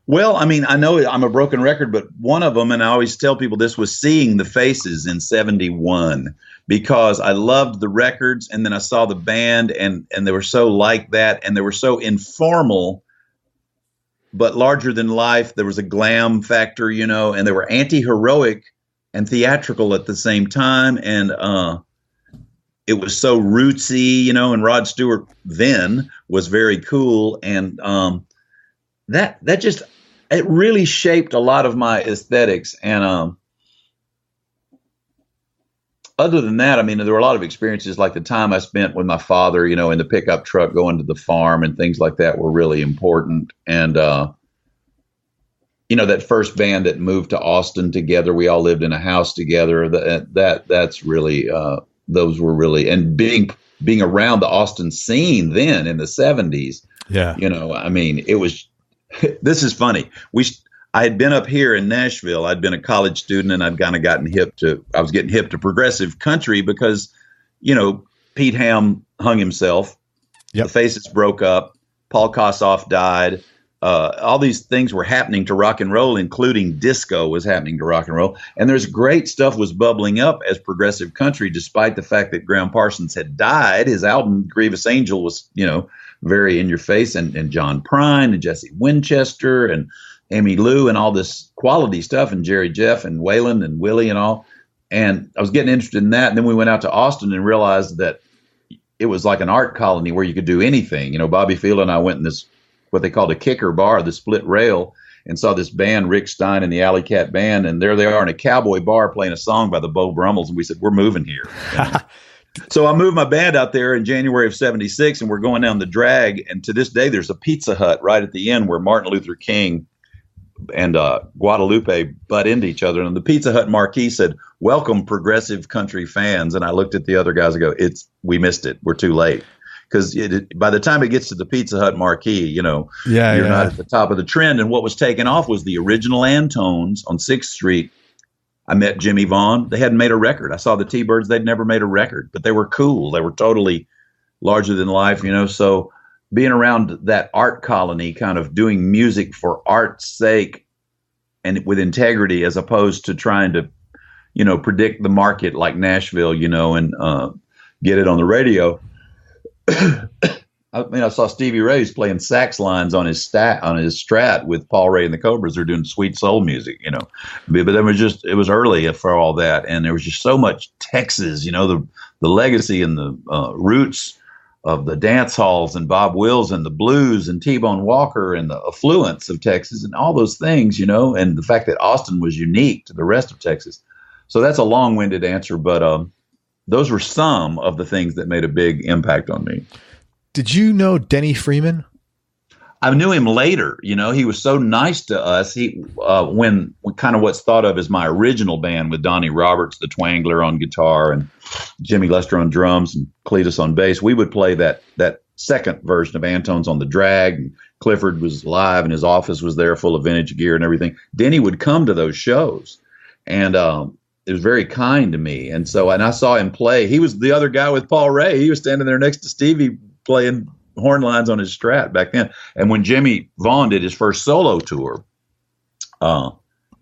Well, I mean, I know I'm a broken record, but one of them, and I always tell people this, was seeing the Faces in '71, because I loved the records, and then I saw the band, and they were so like that, and they were so informal but larger than life. There was a glam factor, and they were anti-heroic and theatrical at the same time. And it was so rootsy, and Rod Stewart then was very cool. And that just, it really shaped a lot of my aesthetics. And other than that, I mean, there were a lot of experiences, like the time I spent with my father, in the pickup truck going to the farm, and things like that were really important. And, that first band that moved to Austin together, we all lived in a house together. That's really, those were really, and being around the Austin scene then in the 70s. Yeah. I mean, it was, this is funny. I had been up here in Nashville. I'd been a college student, and I'd kind of I was getting hip to progressive country because, Pete Ham hung himself. Yep. The Faces broke up. Paul Kossoff died. All these things were happening to rock and roll, including disco was happening to rock and roll. And there's great stuff was bubbling up as progressive country, despite the fact that Graham Parsons had died. His album Grievous Angel was, very in your face, and John Prine and Jesse Winchester and Amy Lou and all this quality stuff, and Jerry Jeff and Waylon and Willie and all. And I was getting interested in that. And then we went out to Austin and realized that it was like an art colony where you could do anything. Bobby Field and I went in this, what they called a kicker bar, the Split Rail, and saw this band, Rick Stein and the Alley Cat Band. And there they are in a cowboy bar playing a song by the Beau Brummels. And we said, we're moving here. So I moved my band out there in January of '76, and we're going down the drag. And to this day, there's a Pizza Hut right at the end where Martin Luther King and Guadalupe butt into each other. And the Pizza Hut marquee said, "Welcome, progressive country fans." And I looked at the other guys and go, we missed it. We're too late. Because by the time it gets to the Pizza Hut marquee, you're not at the top of the trend. And what was taken off was the original Antones on 6th Street. I met Jimmy Vaughn. They hadn't made a record. I saw the T-Birds. They'd never made a record, but they were cool. They were totally larger than life, So being around that art colony, kind of doing music for art's sake and with integrity, as opposed to trying to, predict the market like Nashville, and get it on the radio. I saw Stevie Ray's playing sax lines on his Strat with Paul Ray and the Cobras. They're doing sweet soul music, But then it was early for all that, and there was just so much Texas, the legacy and the roots of the dance halls and Bob Wills and the blues and T-Bone Walker and the affluence of Texas and all those things, and the fact that Austin was unique to the rest of Texas. So that's a long-winded answer, but those were some of the things that made a big impact on me. Did you know Denny Freeman? I knew him later. He was so nice to us. When kind of what's thought of as my original band with Donnie Roberts, the twangler, on guitar, and Jimmy Lester on drums and Cletus on bass, we would play that second version of Antone's on the drag. And Clifford was live, and his office was there full of vintage gear and everything. Denny would come to those shows, and it was very kind to me. And I saw him play. He was the other guy with Paul Ray. He was standing there next to Stevie playing horn lines on his Strat back then. And when Jimmy Vaughn did his first solo tour,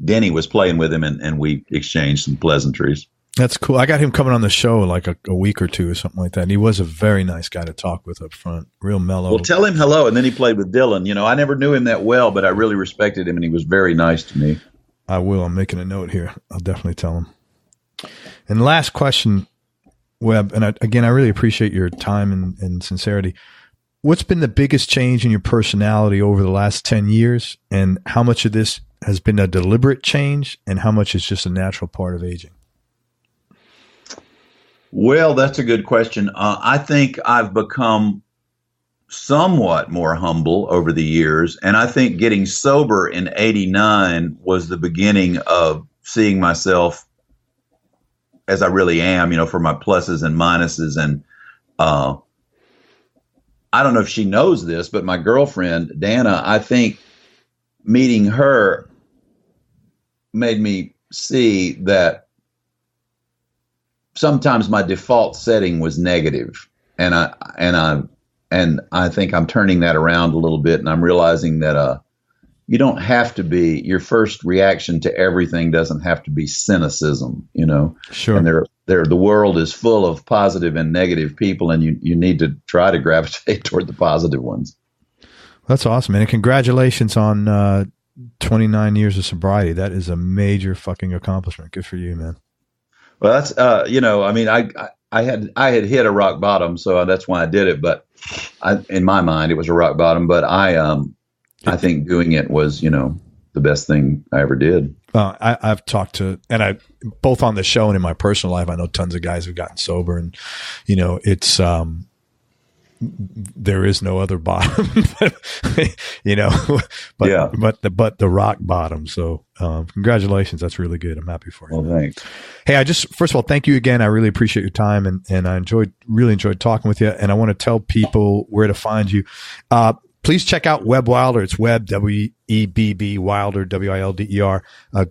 Denny was playing with him, and we exchanged some pleasantries. That's cool. I got him coming on the show like a week or two or something like that. And he was a very nice guy to talk with up front. Real mellow. Well, tell him hello. And then he played with Dylan. I never knew him that well, but I really respected him, and he was very nice to me. I will. I'm making a note here. I'll definitely tell him. And last question, Webb, and I really appreciate your time and sincerity. What's been the biggest change in your personality over the last 10 years? And how much of this has been a deliberate change, and how much is just a natural part of aging? Well, that's a good question. I think I've become somewhat more humble over the years. And I think getting sober in 89 was the beginning of seeing myself as I really am, for my pluses and minuses. And I don't know if she knows this, but my girlfriend, Dana, I think meeting her made me see that sometimes my default setting was negative. And I think I'm turning that around a little bit, and I'm realizing that you don't have to be, your first reaction to everything doesn't have to be cynicism, Sure. And the world is full of positive and negative people, and you need to try to gravitate toward the positive ones. That's awesome, man. And congratulations on 29 years of sobriety. That is a major fucking accomplishment. Good for you, man. Well, that's, I had hit a rock bottom, so that's why I did it. But in my mind, it was a rock bottom. But I think doing it was, the best thing I ever did. I've talked to, and I both on the show and in my personal life, I know tons of guys who've gotten sober, and it's there is no other bottom, but the rock bottom. So congratulations, that's really good. I'm happy for you. Well, thanks. Hey, first of all, thank you again. I really appreciate your time, and I really enjoyed talking with you. And I want to tell people where to find you. Please check out Webb Wilder. It's Webb, W-E-B-B, Wilder, W-I-L-D-E-R.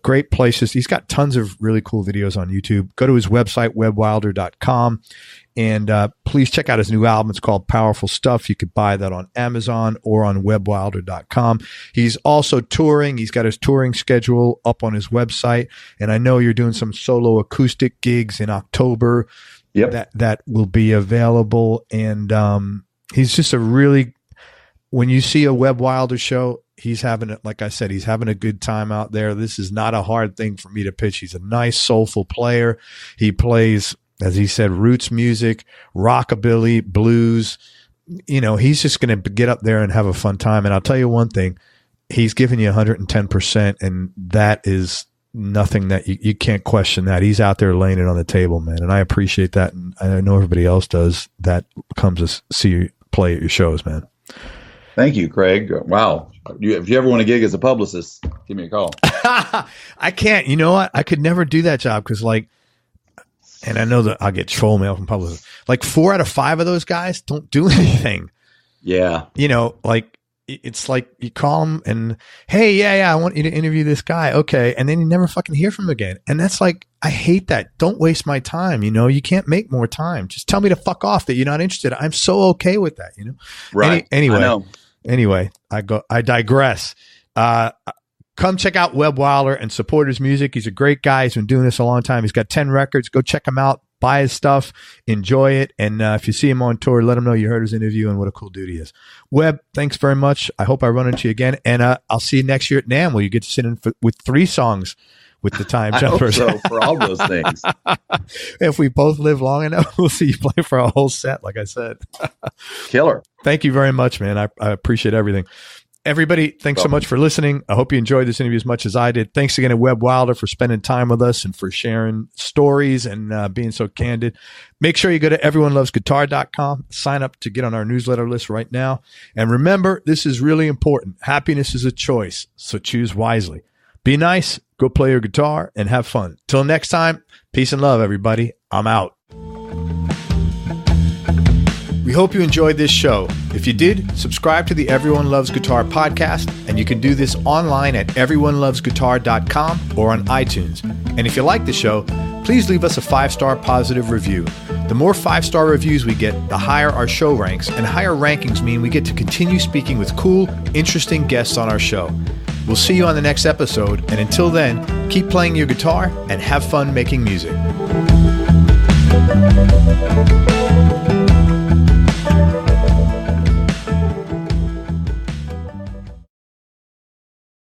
Great places. He's got tons of really cool videos on YouTube. Go to his website, webbwilder.com. And please check out his new album. It's called Powerful Stuff. You could buy that on Amazon or on webbwilder.com. He's also touring. He's got his touring schedule up on his website. And I know you're doing some solo acoustic gigs in October. Yep. That will be available. And he's just when you see a Webb Wilder show, he's having a good time out there. This is not a hard thing for me to pitch. He's a nice, soulful player. He plays, as he said, roots music, rockabilly, blues. He's just going to get up there and have a fun time. And I'll tell you one thing, he's giving you 110%, and that is nothing that you can't question that. He's out there laying it on the table, man. And I appreciate that. And I know everybody else does that comes to see you play at your shows, man. Thank you, Craig. Wow. If you ever want to gig as a publicist, give me a call. I can't. You know what? I could never do that job because, and I know that I'll get troll mail from publicists. 4 out of 5 of those guys don't do anything. Yeah. it's like you call them and, hey, yeah, I want you to interview this guy. Okay. And then you never fucking hear from him again. And that's like, I hate that. Don't waste my time. You can't make more time. Just tell me to fuck off that you're not interested. I'm so okay with that, Right. Anyway, I digress. Come check out Webb Wilder and support his music. He's a great guy. He's been doing this a long time. He's got 10 records. Go check him out. Buy his stuff, enjoy it, and if you see him on tour, let him know you heard his interview and what a cool dude he is. Webb, thanks very much. I hope I run into you again, and I'll see you next year at NAMM, where you get to sit in with 3 songs with the Time Jumpers. I hope so, for all those things. If we both live long enough, we'll see you play for a whole set, like I said. Killer. Thank you very much, man. I appreciate everything. Everybody, thanks so much for listening. I hope you enjoyed this interview as much as I did. Thanks again to Webb Wilder for spending time with us and for sharing stories and being so candid. Make sure you go to everyonelovesguitar.com. Sign up to get on our newsletter list right now. And remember, this is really important. Happiness is a choice, so choose wisely. Be nice, go play your guitar, and have fun. Till next time, peace and love, everybody. I'm out. We hope you enjoyed this show. If you did, subscribe to the Everyone Loves Guitar podcast, and you can do this online at everyonelovesguitar.com or on iTunes. And if you like the show, please leave us a 5-star positive review. The more 5-star reviews we get, the higher our show ranks, and higher rankings mean we get to continue speaking with cool, interesting guests on our show. We'll see you on the next episode, and until then, keep playing your guitar and have fun making music.